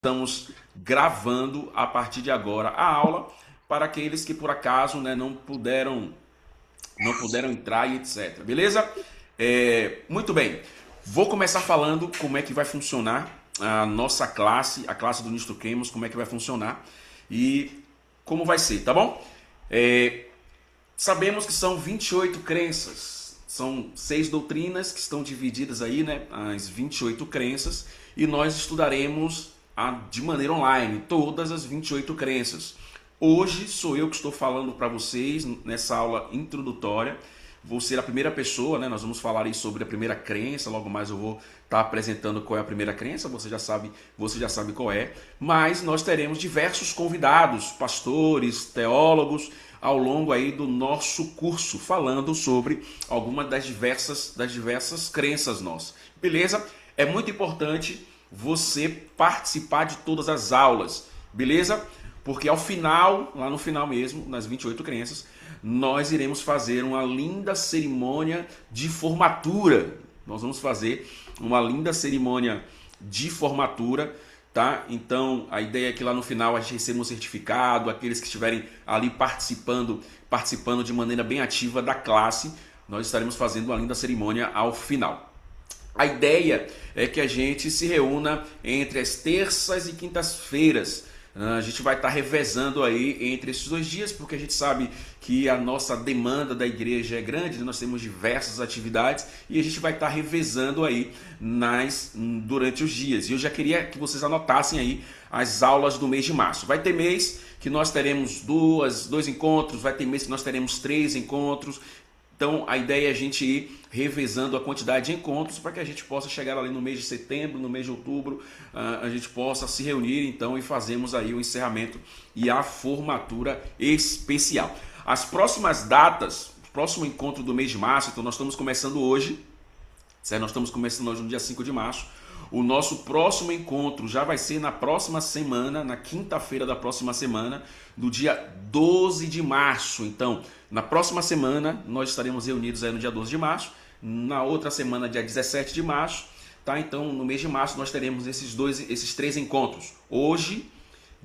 Estamos gravando a partir de agora a aula para aqueles que por acaso, né, não puderam entrar e etc. Beleza? Muito bem. Vou começar falando como é que vai funcionar a nossa classe, a classe do Nisto Quemos, como é que vai funcionar e como vai ser, tá bom? Sabemos que são 28 crenças, são 6 doutrinas que estão divididas aí, né, as 28 crenças, e nós estudaremos de maneira online todas as 28 crenças. Hoje sou eu que estou falando para vocês nessa aula introdutória. Vou ser a primeira pessoa, né? Nós vamos falar aí sobre a primeira crença. Logo mais eu vou estar apresentando qual é a primeira crença. Você já sabe qual é. Mas nós teremos diversos convidados, pastores, teólogos, ao longo aí do nosso curso, falando sobre alguma das diversas crenças nossas. Beleza? É muito importante você participar de todas as aulas, beleza? Porque ao final, lá no final mesmo, nas 28 crenças, nós iremos fazer uma linda cerimônia de formatura. Nós vamos fazer uma linda cerimônia de formatura, tá? Então, a ideia é que lá no final a gente receba um certificado, aqueles que estiverem ali participando de maneira bem ativa da classe, nós estaremos fazendo uma linda cerimônia ao final. A ideia é que a gente se reúna entre as terças e quintas-feiras. A gente vai estar revezando aí entre esses 2 dias, porque a gente sabe que a nossa demanda da igreja é grande, nós temos diversas atividades e a gente vai estar revezando aí durante os dias. E eu já queria que vocês anotassem aí as aulas do mês de março. Vai ter mês que nós teremos dois encontros, vai ter mês que nós teremos 3 encontros. Então a ideia é a gente ir revezando a quantidade de encontros para que a gente possa chegar ali no mês de setembro, no mês de outubro, a gente possa se reunir então e fazermos aí o encerramento e a formatura especial. As próximas datas, o próximo encontro do mês de março, então nós estamos começando hoje, certo? Nós estamos começando hoje no dia 5 de março. O nosso próximo encontro já vai ser na próxima semana, na quinta-feira da próxima semana, do dia 12 de março. Então, na próxima semana, nós estaremos reunidos aí no dia 12 de março. Na outra semana, dia 17 de março. Tá? Então, no mês de março, nós teremos esses 3 encontros. Hoje,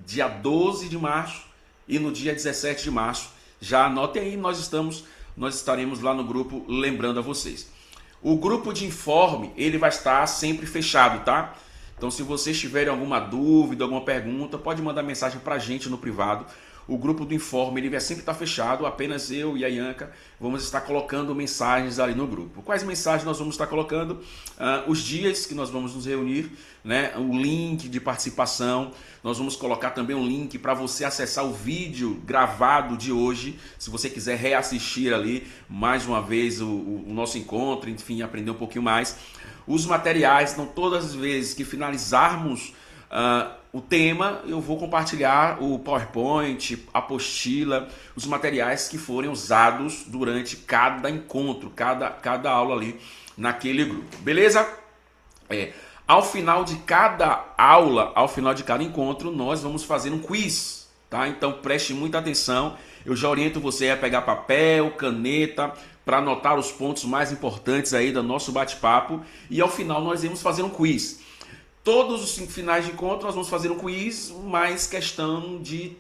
dia 12 de março e no dia 17 de março. Já anotem aí, nós estaremos lá no grupo lembrando a vocês. O grupo de informe, ele vai estar sempre fechado, tá? Então, se vocês tiverem alguma dúvida, alguma pergunta, pode mandar mensagem pra gente no privado. O grupo do informe, ele vai sempre estar fechado, apenas eu e a Ianca vamos estar colocando mensagens ali no grupo. Quais mensagens nós vamos estar colocando? Os dias que nós vamos nos reunir, né? O link de participação. Nós vamos colocar também um link para você acessar o vídeo gravado de hoje, se você quiser reassistir ali mais uma vez o nosso encontro, enfim, aprender um pouquinho mais. Os materiais, então todas as vezes que finalizarmos o tema, eu vou compartilhar o PowerPoint, a apostila, os materiais que forem usados durante cada encontro, cada aula ali naquele grupo, beleza? Ao final de cada aula, ao final de cada encontro, nós vamos fazer um quiz, tá? Então preste muita atenção. Eu já oriento você a pegar papel, caneta, para anotar os pontos mais importantes aí do nosso bate-papo. E ao final nós vamos fazer um quiz. Todos os finais de encontro nós vamos fazer um quiz, mais questão de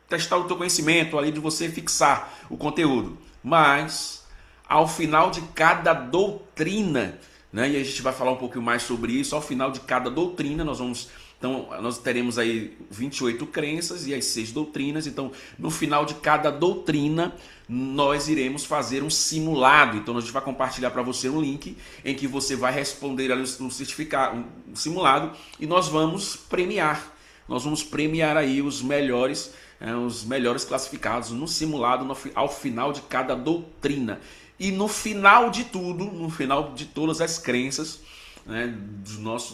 testar o teu conhecimento, ali de você fixar o conteúdo. Mas ao final de cada doutrina, né, e a gente vai falar um pouquinho mais sobre isso, ao final de cada doutrina nós teremos aí 28 crenças e as 6 doutrinas. Então, no final de cada doutrina, nós iremos fazer um simulado. Então, a gente vai compartilhar para você um link em que você vai responder ali um certificado, um simulado, e nós vamos premiar. Nós vamos premiar aí os melhores classificados no simulado ao final de cada doutrina. E no final de tudo, no final de todas as crenças, né, nós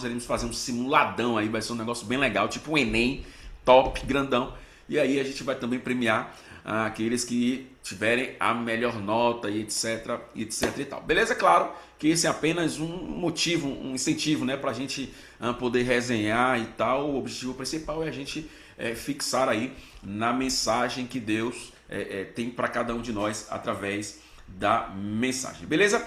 iremos fazer um simuladão aí, vai ser um negócio bem legal, tipo um Enem, top, grandão. E aí a gente vai também premiar aqueles que tiverem a melhor nota e etc e tal. Beleza? Claro que esse é apenas um motivo, um incentivo, né, para a gente poder resenhar e tal. O objetivo principal é a gente fixar aí na mensagem que Deus tem para cada um de nós através da mensagem, beleza?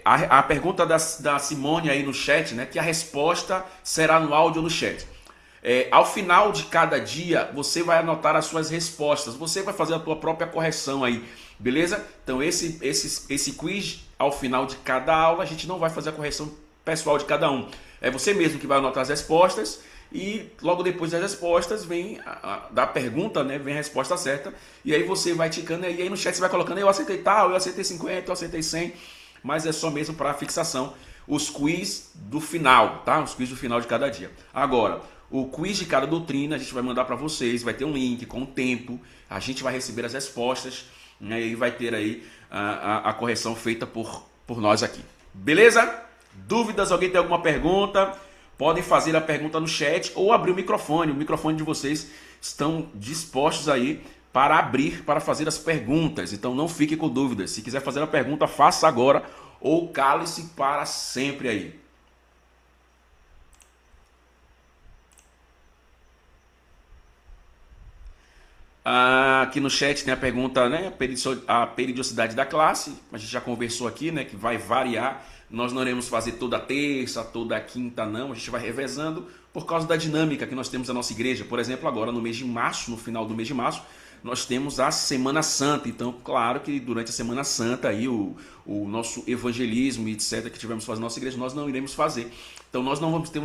A pergunta da Simone aí no chat, né? Que a resposta será no áudio ou no chat. Ao final de cada dia, você vai anotar as suas respostas. Você vai fazer a tua própria correção aí, beleza? Então esse quiz, ao final de cada aula, a gente não vai fazer a correção pessoal de cada um. É você mesmo que vai anotar as respostas e logo depois das respostas vem da pergunta, né? Vem a resposta certa. E aí você vai ticando e aí no chat você vai colocando: eu acertei tal, eu acertei 50, eu acertei 100. Mas é só mesmo para fixação. Os quiz do final, tá? Os quiz do final de cada dia. Agora, o quiz de cada doutrina a gente vai mandar para vocês, vai ter um link com o tempo, a gente vai receber as respostas, né, e vai ter aí a correção feita por nós aqui. Beleza? Dúvidas? Alguém tem alguma pergunta? Podem fazer a pergunta no chat ou abrir o microfone de vocês estão dispostos aí para abrir, para fazer as perguntas. Então não fique com dúvidas. Se quiser fazer a pergunta, faça agora ou cale-se para sempre aí. Aqui no chat tem a pergunta, né? A periodicidade da classe. A gente já conversou aqui, né? Que vai variar. Nós não iremos fazer toda terça, toda quinta, não. A gente vai revezando por causa da dinâmica que nós temos na nossa igreja. Por exemplo, agora no mês de março, no final do mês de março, nós temos a Semana Santa. Então, claro que durante a Semana Santa aí o nosso evangelismo e etc. que tivemos fazer na nossa igreja, nós não iremos fazer. Então, nós não vamos ter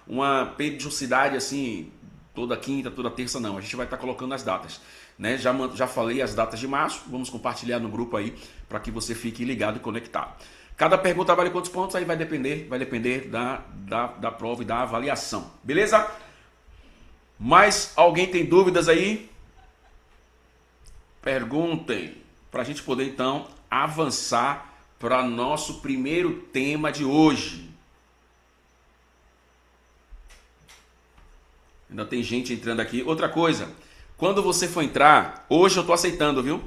uma periodicidade assim toda quinta, toda terça, não. A gente vai estar colocando as datas, né? Já falei as datas de março, vamos compartilhar no grupo aí para que você fique ligado e conectado. Cada pergunta vale quantos pontos? Aí vai depender da prova e da avaliação. Beleza? Mas alguém tem dúvidas aí? Perguntem para a gente poder então avançar para nosso primeiro tema de hoje. Ainda tem gente entrando aqui. Outra coisa, quando você for entrar, hoje eu estou aceitando, viu?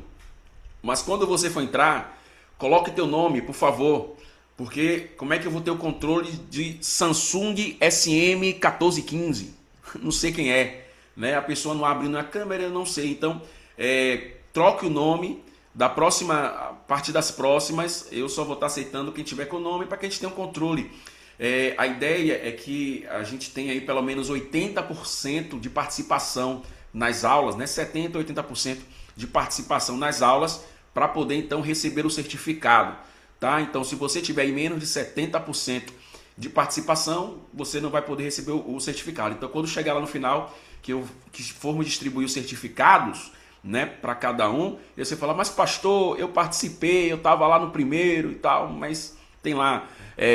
Mas quando você for entrar, coloque teu nome, por favor. Porque como é que eu vou ter o controle de Samsung SM1415? Não sei quem é, né? A pessoa não abre na câmera, eu não sei. Então, troque o nome. A partir das próximas, eu só vou estar aceitando quem tiver com o nome para que a gente tenha um controle. A ideia é que a gente tenha aí pelo menos 80% de participação nas aulas, né? 70%, 80% de participação nas aulas para poder então receber o certificado, tá? Então, se você tiver aí menos de 70% de participação, você não vai poder receber o certificado. Então, quando chegar lá no final, que formos distribuir os certificados, né, para cada um, e você fala: mas pastor, eu participei, eu estava lá no primeiro e tal, mas tem lá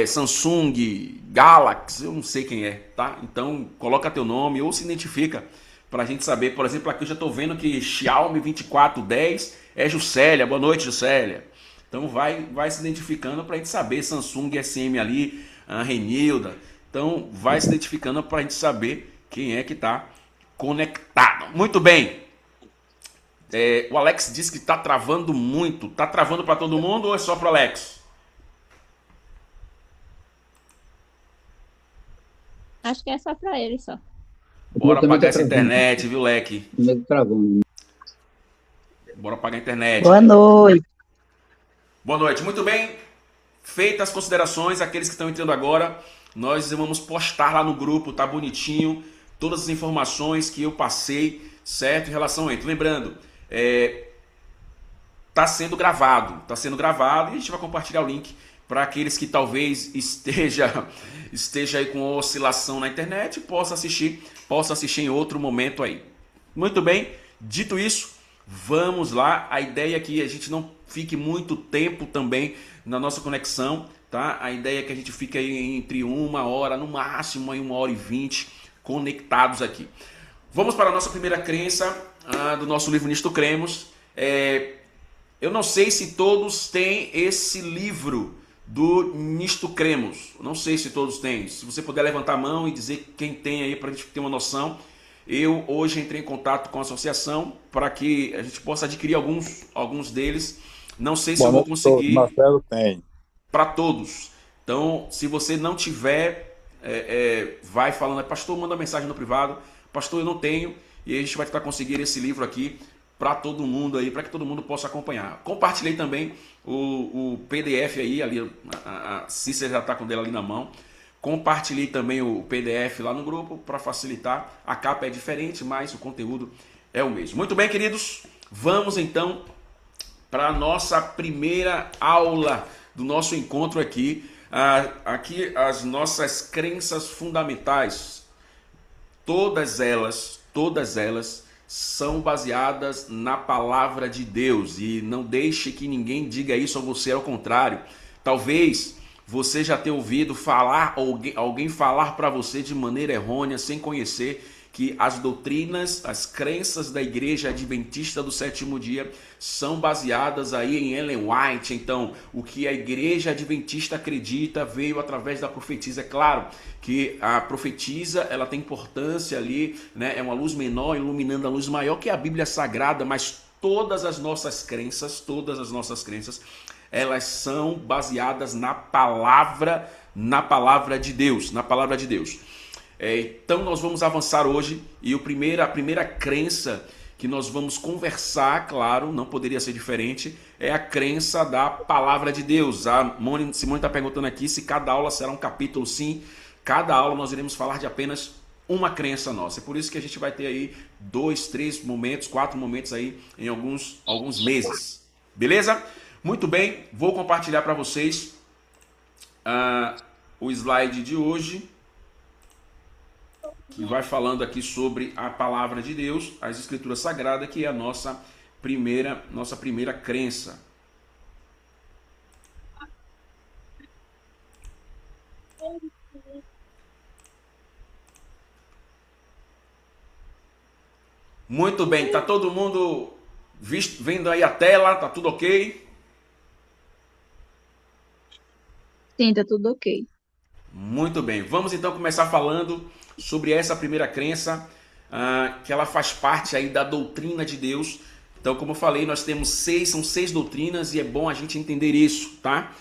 Samsung, Galaxy, eu não sei quem é, tá? Então coloca teu nome ou se identifica para a gente saber. Por exemplo, aqui eu já estou vendo que Xiaomi 2410 é Juscelia. Boa noite, Juscelia. Então vai se identificando para a gente saber. Samsung SM ali, a Renilda. Então vai se identificando para a gente saber quem é que está conectado. Muito bem. O Alex disse que está travando muito. Está travando para todo mundo ou é só para o Alex? Acho que é só pra ele, só. Bora apagar essa internet, viu, Leque? Bora apagar a internet. Boa noite. Boa noite. Muito bem. Feitas as considerações, aqueles que estão entrando agora, nós vamos postar lá no grupo, tá bonitinho, todas as informações que eu passei, certo? Em relação a isso. Lembrando, tá sendo gravado e a gente vai compartilhar o link para aqueles que talvez esteja aí com oscilação na internet, possa assistir em outro momento aí. Muito bem, dito isso, vamos lá. A ideia é que a gente não fique muito tempo também na nossa conexão, tá? A ideia é que a gente fique aí entre 1 hora, no máximo aí 1h20 conectados aqui. Vamos para a nossa primeira crença do nosso livro Nisto Cremos. Eu não sei se todos têm esse livro do Nisto Cremos. Não sei se todos têm. Se você puder levantar a mão e dizer quem tem aí para a gente ter uma noção. Eu hoje entrei em contato com a associação para que a gente possa adquirir alguns deles. Não sei se eu vou conseguir. Marcelo tem. Para todos. Então, se você não tiver, vai falando: pastor, manda mensagem no privado. Pastor, eu não tenho. E aí a gente vai tentar conseguir esse livro aqui para todo mundo aí, para que todo mundo possa acompanhar. Compartilhei também o PDF aí, ali, a Cícera já está com dela ali na mão, Compartilhei também o PDF lá no grupo para facilitar. A capa é diferente, mas o conteúdo é o mesmo. Muito bem, queridos. Vamos então para a nossa primeira aula do nosso encontro aqui. Aqui as nossas crenças fundamentais. Todas elas são baseadas na palavra de Deus. E não deixe que ninguém diga isso a você, ao contrário. Talvez você já tenha ouvido falar, alguém falar para você de maneira errônea, sem conhecer, que as doutrinas, as crenças da Igreja Adventista do Sétimo Dia são baseadas aí em Ellen White. Então, o que a Igreja Adventista acredita veio através da profetisa. É claro que a profetisa, ela tem importância ali, né? É uma luz menor iluminando a luz maior, que é a Bíblia Sagrada, mas todas as nossas crenças, elas são baseadas na palavra de Deus, então nós vamos avançar hoje e a primeira crença que nós vamos conversar, claro, não poderia ser diferente, é a crença da palavra de Deus. A Simone está perguntando aqui se cada aula será um capítulo. Sim, cada aula nós iremos falar de apenas uma crença nossa. É por isso que a gente vai ter aí 2, 3 momentos, 4 momentos aí em alguns meses. Beleza? Muito bem, vou compartilhar para vocês o slide de hoje, que vai falando aqui sobre a palavra de Deus, as escrituras sagradas, que é a nossa primeira crença. Muito bem, tá todo mundo vendo aí a tela? Tá tudo ok? Sim, tá tudo ok. Muito bem, vamos então começar falando sobre essa primeira crença, que ela faz parte aí da doutrina de Deus. Então, como eu falei, nós temos são 6 doutrinas e é bom a gente entender isso, tá?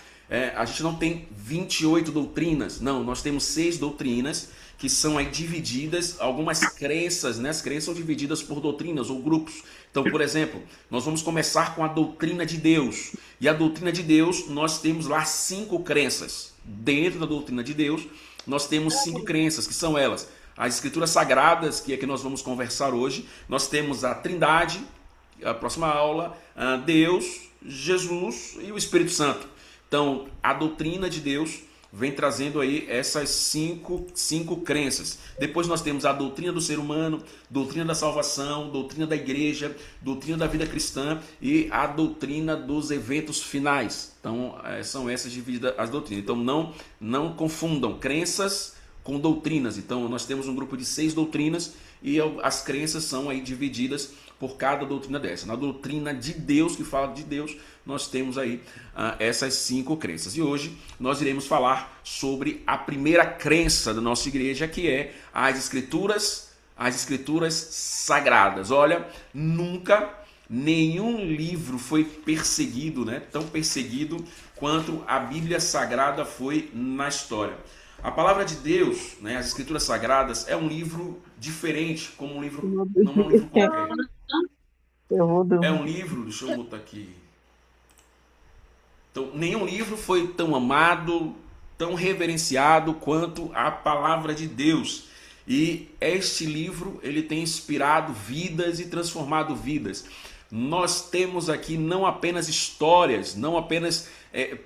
A gente não tem 28 doutrinas, não, nós temos 6 doutrinas que são aí divididas, algumas crenças, né? As crenças são divididas por doutrinas ou grupos. Então, por exemplo, nós vamos começar com a doutrina de Deus. E a doutrina de Deus, nós temos lá 5 crenças. Dentro da doutrina de Deus, nós temos 5 crenças, que são elas: as escrituras sagradas, que é que nós vamos conversar hoje. Nós temos a Trindade, a próxima aula, Deus, Jesus e o Espírito Santo. Então, a doutrina de Deus vem trazendo aí essas cinco crenças. Depois nós temos a doutrina do ser humano, doutrina da salvação, doutrina da igreja, doutrina da vida cristã e a doutrina dos eventos finais. Então, são essas divididas as doutrinas. Então, não confundam crenças com doutrinas. Então, nós temos um grupo de 6 doutrinas e as crenças são aí divididas por cada doutrina dessa. Na doutrina de Deus, que fala de Deus, nós temos aí essas 5 crenças. E hoje nós iremos falar sobre a primeira crença da nossa igreja, que é as escrituras sagradas. Olha, nunca nenhum livro foi perseguido, né, tão perseguido quanto a Bíblia Sagrada foi na história. A palavra de Deus, né, as escrituras sagradas, é um livro diferente, como um livro, não é um livro qualquer. É um livro, deixa eu botar aqui. Então, nenhum livro foi tão amado, tão reverenciado quanto a palavra de Deus. E este livro, ele tem inspirado vidas e transformado vidas. Nós temos aqui não apenas histórias, não apenas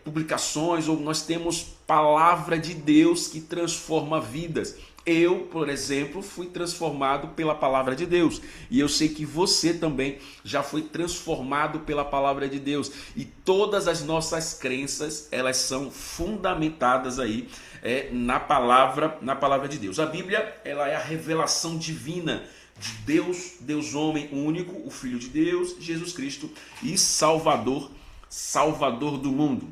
publicações, ou nós temos palavra de Deus que transforma vidas. Eu, por exemplo, fui transformado pela palavra de Deus. E eu sei que você também já foi transformado pela palavra de Deus. E todas as nossas crenças, elas são fundamentadas aí na palavra de Deus. A Bíblia, ela é a revelação divina de Deus homem único, o Filho de Deus, Jesus Cristo e Salvador do mundo.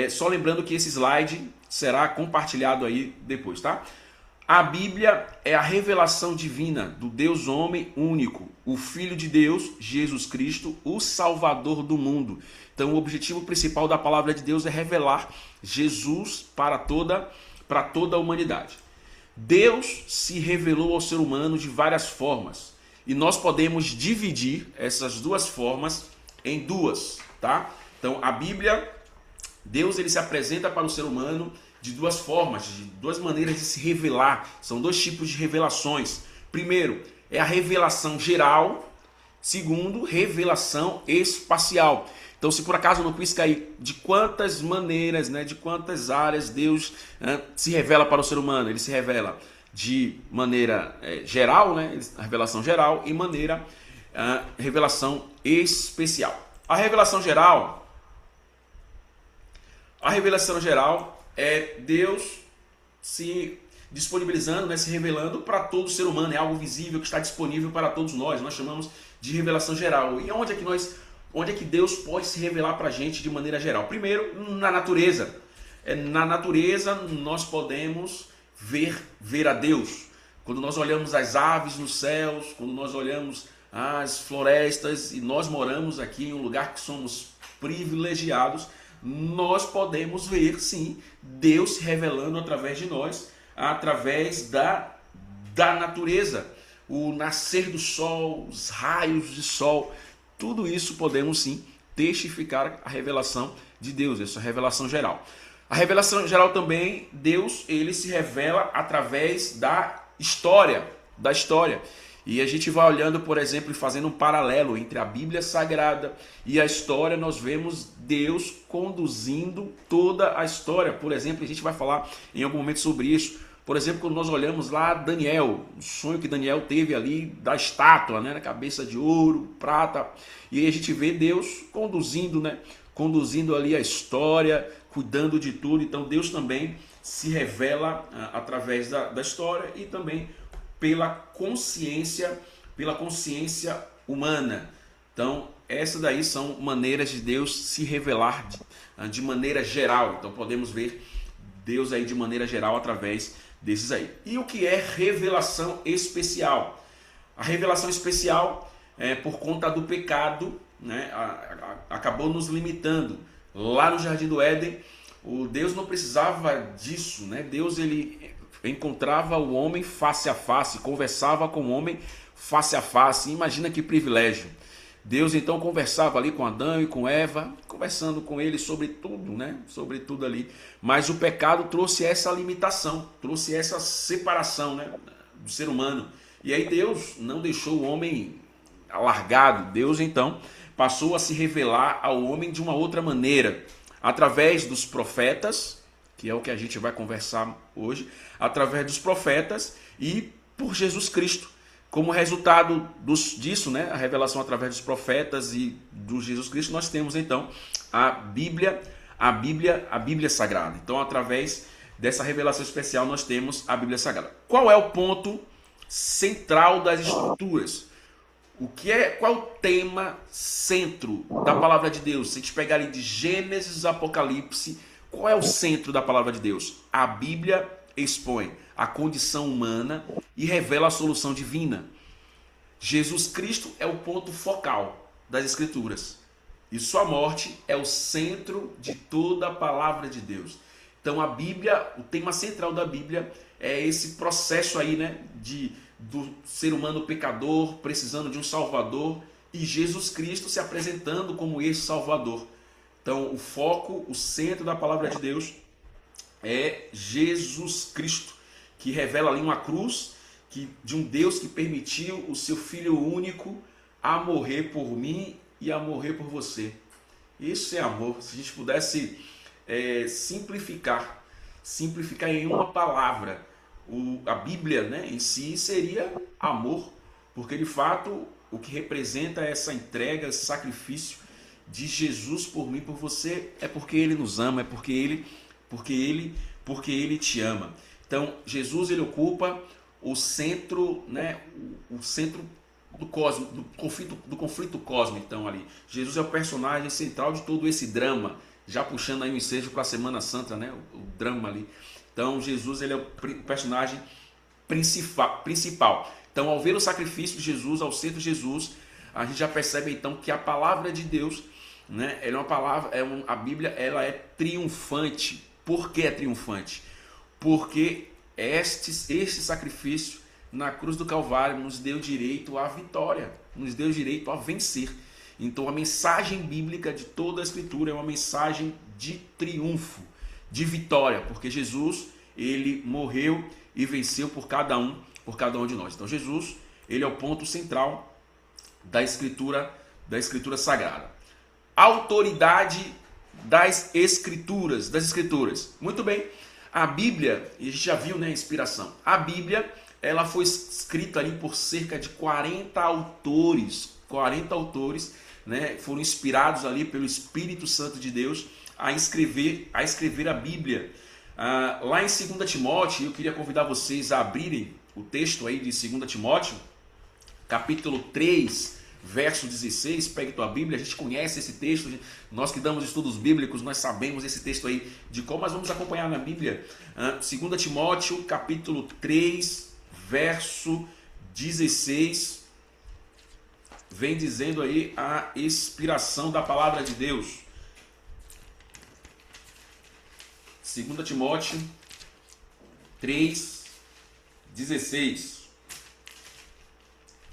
Só lembrando que esse slide será compartilhado aí depois, tá? A Bíblia é a revelação divina do Deus homem único, o Filho de Deus, Jesus Cristo, o Salvador do mundo. Então, o objetivo principal da palavra de Deus é revelar Jesus para toda a humanidade. Deus se revelou ao ser humano de várias formas e nós podemos dividir essas duas formas em duas, tá? Então, a Bíblia, Deus ele se apresenta para o ser humano de duas formas, de duas maneiras de se revelar. São dois tipos de revelações. Primeiro, é a revelação geral. Segundo, revelação espacial. Então, se por acaso no quiz cair de quantas maneiras, né, de quantas áreas Deus se revela para o ser humano, ele se revela de maneira geral, né, a revelação geral, e revelação especial. A revelação geral é Deus se disponibilizando, né, se revelando para todo ser humano. É algo visível que está disponível para todos nós. Nós chamamos de revelação geral. E onde é que Deus pode se revelar para a gente de maneira geral? Primeiro, na natureza. Na natureza nós podemos ver a Deus. Quando nós olhamos as aves nos céus, quando nós olhamos as florestas, e nós moramos aqui em um lugar que somos privilegiados, nós podemos ver, sim, Deus se revelando através de nós, através da natureza. O nascer do sol, os raios de sol, tudo isso podemos sim testificar a revelação de Deus, essa revelação geral. A revelação geral também, Deus, ele se revela através da história. E a gente vai olhando, por exemplo, e fazendo um paralelo entre a Bíblia Sagrada e a história, nós vemos Deus conduzindo toda a história. Por exemplo, a gente vai falar em algum momento sobre isso. Por exemplo, quando nós olhamos lá Daniel, o sonho que Daniel teve ali da estátua, né, na cabeça de ouro, prata, e aí a gente vê Deus conduzindo ali a história, cuidando de tudo. Então Deus também se revela através da história e também pela consciência humana. Então essas daí são maneiras de Deus se revelar de maneira geral. Então podemos ver Deus aí de maneira geral através desses aí. E o que é revelação especial? A revelação especial, por conta do pecado, né, acabou nos limitando. Lá no Jardim do Éden, o Deus não precisava disso, né? Deus ele encontrava o homem face a face, conversava com o homem face a face. Imagina que privilégio. Deus então conversava ali com Adão e com Eva, conversando com eles sobre tudo, né? Sobre tudo ali. Mas o pecado trouxe essa limitação, trouxe essa separação, né, do ser humano. E aí Deus não deixou o homem alargado. Deus então passou a se revelar ao homem de uma outra maneira, através dos profetas, que é o que a gente vai conversar hoje, através dos profetas e por Jesus Cristo. Como resultado disso, né, a revelação através dos profetas e do Jesus Cristo, nós temos então a Bíblia Sagrada. Então, através dessa revelação especial, nós temos a Bíblia Sagrada. Qual é o ponto central das Escrituras? Qual é o tema centro da palavra de Deus? Se a gente pegar ali de Gênesis, Apocalipse, qual é o centro da palavra de Deus? A Bíblia expõe a condição humana e revela a solução divina. Jesus Cristo é o ponto focal das Escrituras. E sua morte é o centro de toda a palavra de Deus. Então a Bíblia, o tema central da Bíblia é esse processo aí, né, do ser humano pecador precisando de um Salvador e Jesus Cristo se apresentando como esse Salvador. Então o foco, o centro da palavra de Deus é Jesus Cristo, que revela ali uma cruz de um Deus que permitiu o seu Filho único a morrer por mim e a morrer por você. Isso é amor. Se a gente pudesse simplificar em uma palavra, a Bíblia, né, em si seria amor, porque de fato o que representa essa entrega, esse sacrifício de Jesus por mim, por você, é porque Ele nos ama, é porque Ele te ama. Então Jesus ele ocupa o centro, né, o centro do cosmos, do conflito cósmico. Então ali Jesus é o personagem central de todo esse drama, já puxando aí o ensejo para a Semana Santa, né, o drama ali. Então Jesus ele é o personagem principal. Então ao ver o sacrifício de Jesus, ao centro de Jesus, a gente já percebe então que a palavra de Deus, né, ela é uma palavra, a Bíblia ela é triunfante. Por que é triunfante? Porque este sacrifício na cruz do Calvário nos deu direito à vitória, nos deu direito a vencer. Então a mensagem bíblica de toda a Escritura é uma mensagem de triunfo, de vitória, porque Jesus, ele morreu e venceu por cada um de nós. Então Jesus, ele é o ponto central da escritura sagrada. Autoridade das escrituras. Muito bem. A Bíblia, e a gente já viu, né, a inspiração. A Bíblia, ela foi escrita ali por cerca de 40 autores. 40 autores, né, foram inspirados ali pelo Espírito Santo de Deus a escrever a Bíblia. Lá em 2 Timóteo, eu queria convidar vocês a abrirem o texto aí de 2 Timóteo, capítulo 3, verso 16, pegue tua Bíblia, a gente conhece esse texto, nós que damos estudos bíblicos, nós sabemos esse texto aí de como, mas vamos acompanhar na Bíblia. 2 Timóteo, capítulo 3, verso 16, vem dizendo aí a inspiração da palavra de Deus. 2 Timóteo 3, 16.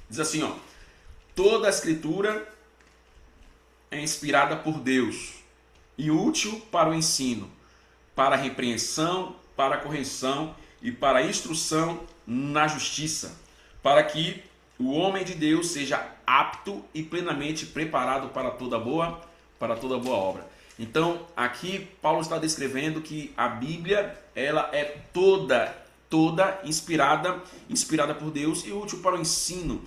Diz assim, ó: toda a escritura é inspirada por Deus e útil para o ensino, para a repreensão, para a correção e para a instrução na justiça, para que o homem de Deus seja apto e plenamente preparado para toda boa obra. Então, aqui Paulo está descrevendo que a Bíblia, ela é toda inspirada por Deus e útil para o ensino.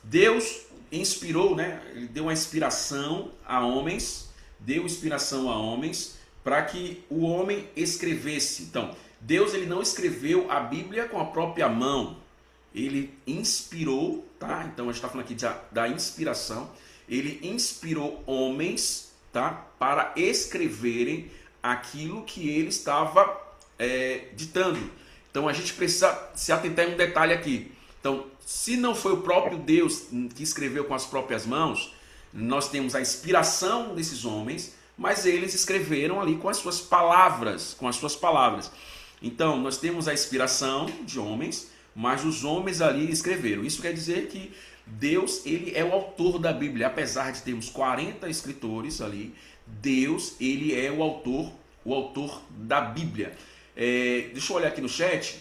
Deus inspirou, né? Ele deu uma inspiração a homens, para que o homem escrevesse. Então, Deus, ele não escreveu a Bíblia com a própria mão. Ele inspirou, tá? Então a gente está falando aqui da inspiração. Ele inspirou homens, tá? Para escreverem aquilo que ele estava ditando. Então a gente precisa se atentar em um detalhe aqui. Então, se não foi o próprio Deus que escreveu com as próprias mãos, nós temos a inspiração desses homens, mas eles escreveram ali com as suas palavras, Então, nós temos a inspiração de homens, mas os homens ali escreveram. Isso quer dizer que Deus, ele é o autor da Bíblia. Apesar de termos 40 escritores ali, Deus, ele é o autor da Bíblia. Deixa eu olhar aqui no chat,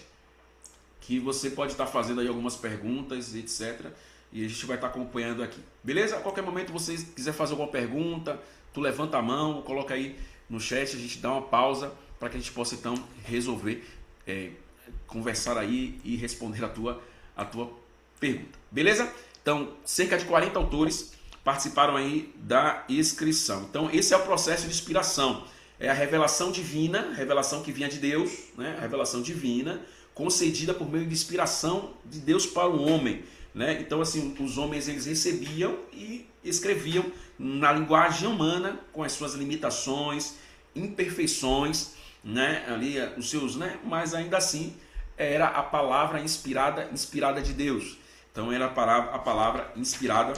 que você pode estar fazendo aí algumas perguntas, etc. E a gente vai estar acompanhando aqui. Beleza? A qualquer momento você quiser fazer alguma pergunta, tu levanta a mão, coloca aí no chat, a gente dá uma pausa para que a gente possa então resolver, conversar aí e responder a tua pergunta. Beleza? Então, cerca de 40 autores participaram aí da inscrição. Então, esse é o processo de inspiração. É a revelação divina, revelação que vinha de Deus, né? A revelação divina, concedida por meio de inspiração de Deus para o homem, né? Então, assim, os homens, eles recebiam e escreviam na linguagem humana, com as suas limitações, imperfeições, né? Ali, os seus, né? Mas ainda assim, era a palavra inspirada de Deus. Então, era a palavra inspirada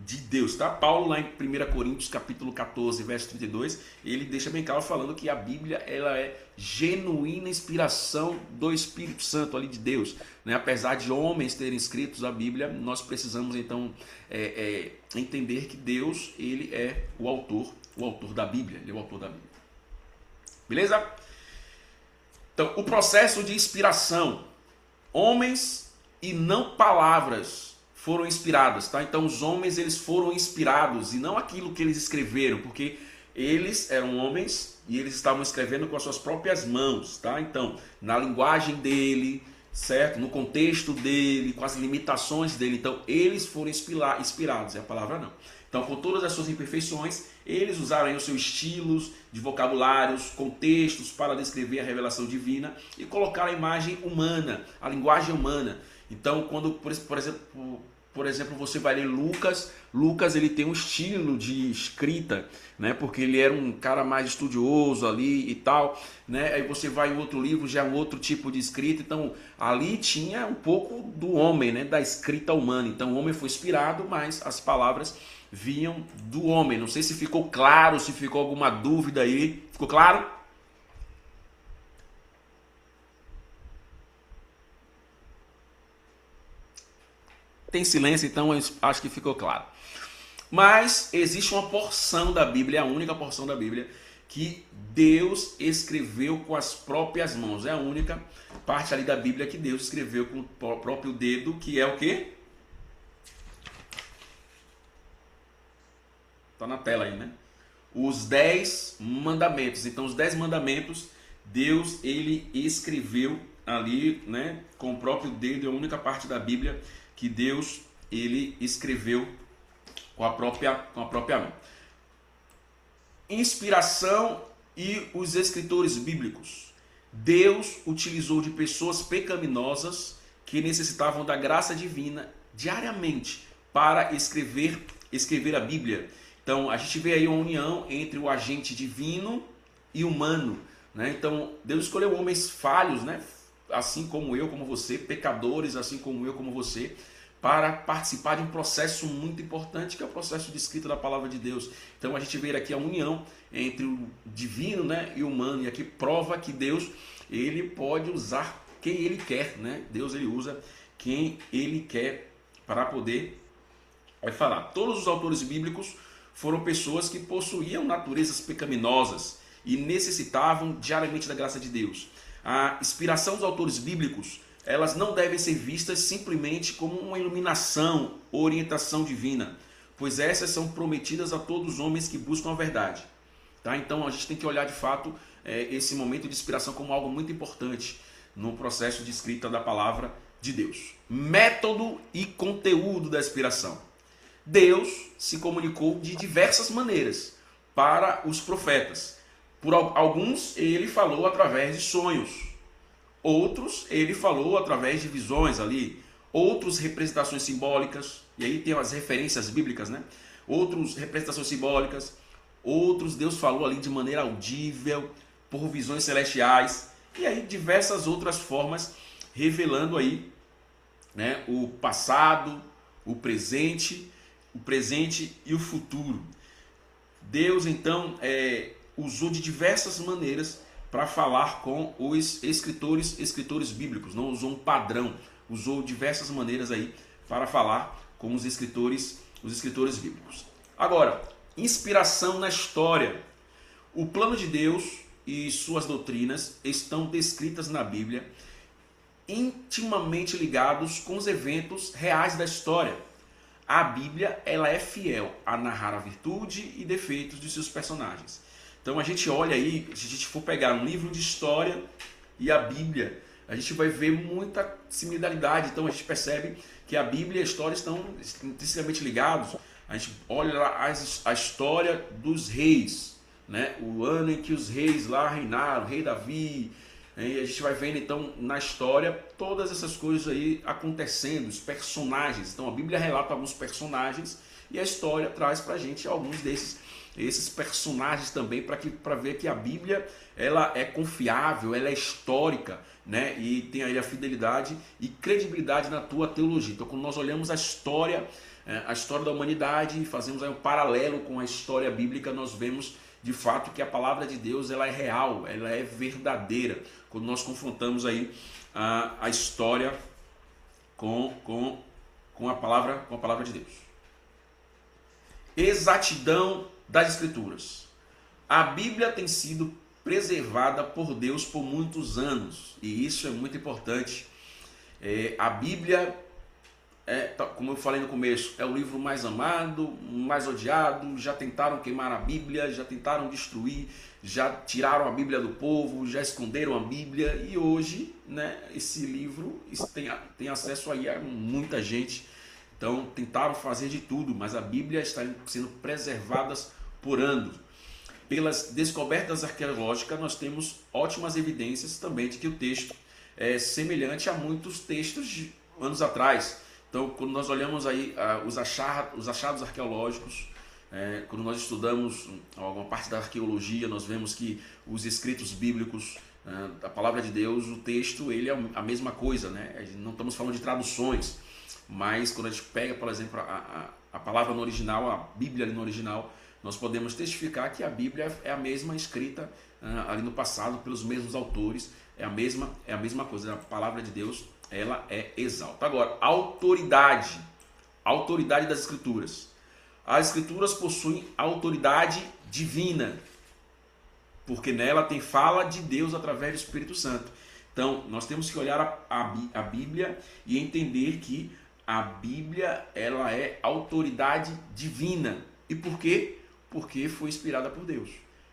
de Deus, tá? Paulo, lá em 1 Coríntios, capítulo 14, verso 32, ele deixa bem claro falando que a Bíblia, ela é genuína inspiração do Espírito Santo ali de Deus, né? Apesar de homens terem escrito a Bíblia, nós precisamos então entender que Deus, ele é o autor da Bíblia, ele é o autor da Bíblia. Beleza? Então, o processo de inspiração, homens e não palavras foram inspiradas, tá? Então os homens, eles foram inspirados e não aquilo que eles escreveram, porque eles eram homens e eles estavam escrevendo com as suas próprias mãos, tá? Então, na linguagem dele, certo? No contexto dele, com as limitações dele, então eles foram inspirados, é a palavra não. Então, com todas as suas imperfeições, eles usaram os seus estilos de vocabulários, contextos para descrever a revelação divina e colocar a imagem humana, a linguagem humana. Então, quando, por exemplo, você vai ler Lucas, ele tem um estilo de escrita, né? Porque ele era um cara mais estudioso ali e tal, né? Aí você vai em outro livro, já é um outro tipo de escrita. Então, ali tinha um pouco do homem, né? Da escrita humana. Então, o homem foi inspirado, mas as palavras vinham do homem. Não sei se ficou claro, se ficou alguma dúvida aí. Ficou claro? Tem silêncio, então eu acho que ficou claro. Mas existe uma porção da Bíblia, a única porção da Bíblia, que Deus escreveu com as próprias mãos. É a única parte ali da Bíblia que Deus escreveu com o próprio dedo, que é o quê? Está na tela aí, né? Os 10 mandamentos. Então, os 10 mandamentos, Deus, ele escreveu ali, né? Com o próprio dedo, é a única parte da Bíblia que Deus, ele escreveu com a própria mão. Inspiração e os escritores bíblicos. Deus utilizou de pessoas pecaminosas que necessitavam da graça divina diariamente para escrever a Bíblia. Então a gente vê aí uma união entre o agente divino e humano, né? Então Deus escolheu homens falhos, né? Assim como eu, como você, pecadores, assim como eu, como você, para participar de um processo muito importante, que é o processo de escrita da palavra de Deus. Então a gente vê aqui a união entre o divino, né, e o humano, e aqui prova que Deus, ele pode usar quem ele quer, né? Deus, ele usa quem ele quer para poder falar. Todos os autores bíblicos foram pessoas que possuíam naturezas pecaminosas e necessitavam diariamente da graça de Deus. A inspiração dos autores bíblicos, elas não devem ser vistas simplesmente como uma iluminação ou orientação divina, pois essas são prometidas a todos os homens que buscam a verdade. Tá? Então a gente tem que olhar de fato esse momento de inspiração como algo muito importante no processo de escrita da palavra de Deus. Método e conteúdo da inspiração. Deus se comunicou de diversas maneiras para os profetas. Por alguns ele falou através de sonhos. Outros ele falou através de visões ali, outros representações simbólicas, e aí tem as referências bíblicas, né? Outros representações simbólicas, outros Deus falou ali de maneira audível, por visões celestiais, e aí diversas outras formas revelando aí, né, o passado, o presente e o futuro. Deus então usou de diversas maneiras para falar com os escritores bíblicos, não usou um padrão, usou diversas maneiras aí para falar com os escritores bíblicos. Agora, inspiração na história. O plano de Deus e suas doutrinas estão descritas na Bíblia, intimamente ligados com os eventos reais da história. A Bíblia, ela é fiel a narrar a virtude e defeitos de seus personagens. Então a gente olha aí, se a gente for pegar um livro de história e a Bíblia, a gente vai ver muita similaridade. Então a gente percebe que a Bíblia e a história estão intrinsecamente ligados. A gente olha lá a história dos reis, né? O ano em que os reis lá reinaram, o rei Davi, e a gente vai vendo então na história todas essas coisas aí acontecendo, os personagens. Então a Bíblia relata alguns personagens e a história traz pra gente alguns esses personagens também, para ver que a Bíblia, ela é confiável, ela é histórica, né? E tem aí a fidelidade e credibilidade na tua teologia. Então quando nós olhamos a história da humanidade e fazemos aí um paralelo com a história bíblica, nós vemos de fato que a palavra de Deus, ela é real, ela é verdadeira, quando nós confrontamos aí a história com a palavra de Deus. Exatidão das Escrituras. A Bíblia tem sido preservada por Deus por muitos anos, e isso é muito importante. A Bíblia, como eu falei no começo, é o livro mais amado, mais odiado. Já tentaram queimar a Bíblia, já tentaram destruir, já tiraram a Bíblia do povo, já esconderam a Bíblia, e hoje, né, esse livro tem acesso aí a muita gente. Então tentaram fazer de tudo, mas a Bíblia está sendo preservada por anos. Pelas descobertas arqueológicas, nós temos ótimas evidências também de que o texto é semelhante a muitos textos de anos atrás. Então, quando nós olhamos aí os achados arqueológicos, quando nós estudamos alguma parte da arqueologia, nós vemos que os escritos bíblicos, a palavra de Deus, o texto, ele é a mesma coisa, né? Não estamos falando de traduções, mas quando a gente pega, por exemplo, a palavra no original, a Bíblia ali no original, nós podemos testificar que a Bíblia é a mesma escrita ali no passado pelos mesmos autores, é a mesma coisa. A palavra de Deus, ela é exalta. Agora, autoridade das Escrituras. As Escrituras possuem autoridade divina. porque nela tem fala de Deus através do Espírito Santo. Então, nós temos que olhar a Bíblia e entender que a Bíblia, ela é autoridade divina. E por quê? Porque foi inspirada por Deus.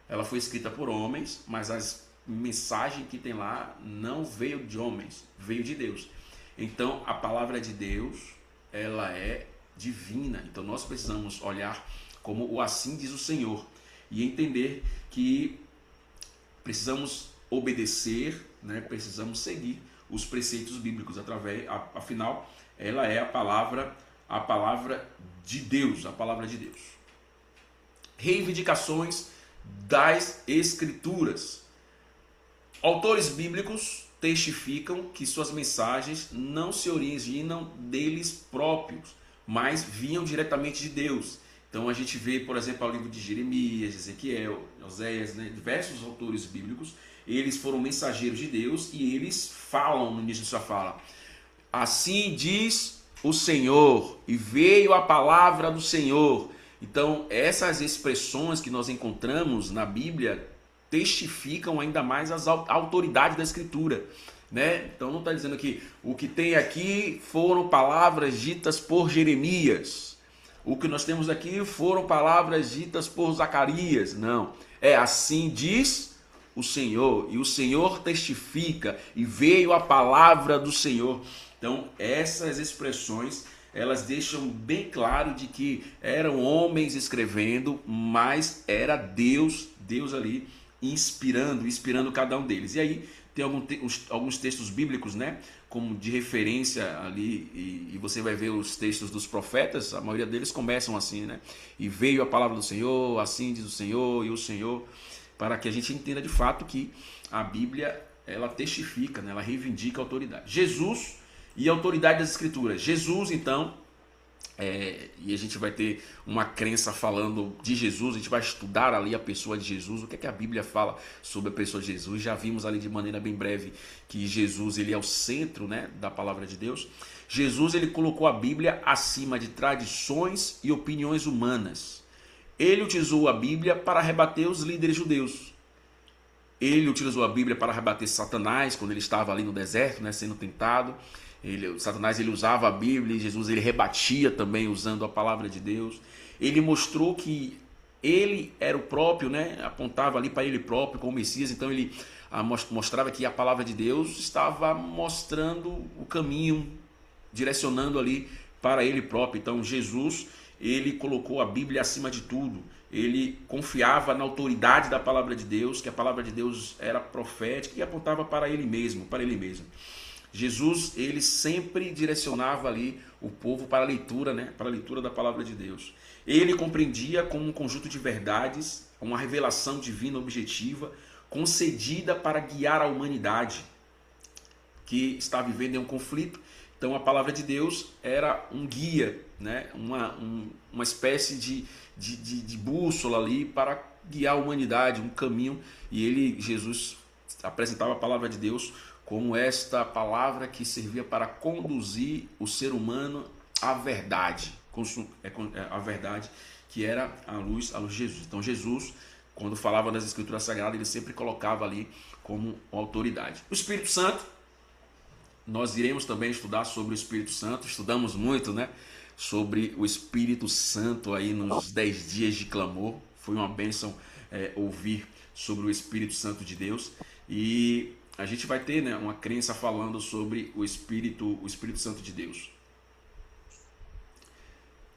Ela foi escrita por homens, mas as mensagens que tem lá não veio de homens, veio de Deus. Então, a palavra de Deus, ela é divina. Então, nós precisamos olhar como o assim diz o Senhor e entender que precisamos obedecer, né? Precisamos seguir os preceitos bíblicos afinal, ela é a palavra de Deus, a palavra de Deus. Reivindicações das Escrituras. Autores bíblicos testificam que suas mensagens não se originam deles próprios, mas vinham diretamente de Deus. Então a gente vê, por exemplo, o livro de Jeremias, Ezequiel, Oséias, né, diversos autores bíblicos, eles foram mensageiros de Deus e eles falam no início de sua fala: assim diz o Senhor, e veio a palavra do Senhor. Então essas expressões que nós encontramos na Bíblia testificam ainda mais a autoridade da Escritura, né? Então não está dizendo que o que tem aqui foram palavras ditas por Jeremias, o que nós temos aqui foram palavras ditas por Zacarias. Não, é assim diz o Senhor, e o Senhor testifica, e veio a palavra do Senhor. Então essas expressões, elas deixam bem claro de que eram homens escrevendo, mas era Deus ali inspirando cada um deles. E aí tem alguns textos bíblicos, né, como de referência ali, e você vai ver os textos dos profetas, a maioria deles começam assim, né? E veio a palavra do Senhor, assim diz o Senhor, e o Senhor, para que a gente entenda de fato que a Bíblia, ela testifica, né, ela reivindica a autoridade. Jesus e a autoridade das Escrituras. Jesus, então, e a gente vai ter uma crença falando de Jesus, a gente vai estudar ali a pessoa de Jesus, o que é que a Bíblia fala sobre a pessoa de Jesus. Já vimos ali de maneira bem breve que Jesus, ele é o centro, né, da palavra de Deus. Jesus, ele colocou a Bíblia acima de tradições e opiniões humanas. Ele utilizou a Bíblia para rebater os líderes judeus. Ele utilizou a Bíblia para rebater Satanás quando ele estava ali no deserto, né, sendo tentado. Satanás, ele usava a Bíblia, e Jesus, ele rebatia também usando a palavra de Deus. Ele mostrou que ele era o próprio, né? Apontava ali para ele próprio como Messias. Então ele mostrava que a palavra de Deus estava mostrando o caminho, direcionando ali para ele próprio. Então Jesus, ele colocou a Bíblia acima de tudo. Ele confiava na autoridade da palavra de Deus, que a palavra de Deus era profética e apontava para ele mesmo, Jesus, ele sempre direcionava ali o povo para a leitura, né? Para a leitura da palavra de Deus. Ele compreendia como um conjunto de verdades, uma revelação divina objetiva, concedida para guiar a humanidade que está vivendo em um conflito. Então a palavra de Deus era um guia, né? Uma espécie de bússola ali para guiar a humanidade, um caminho. E Jesus, apresentava a palavra de Deus como esta palavra que servia para conduzir o ser humano à verdade, a verdade que era a luz de Jesus. Então Jesus, quando falava das Escrituras Sagradas, ele sempre colocava ali como autoridade. O Espírito Santo, nós iremos também estudar sobre o Espírito Santo, estudamos muito, né, sobre o Espírito Santo aí nos 10 dias de clamor. Foi uma bênção ouvir sobre o Espírito Santo de Deus. E a gente vai ter, né, uma crença falando sobre o Espírito Santo de Deus.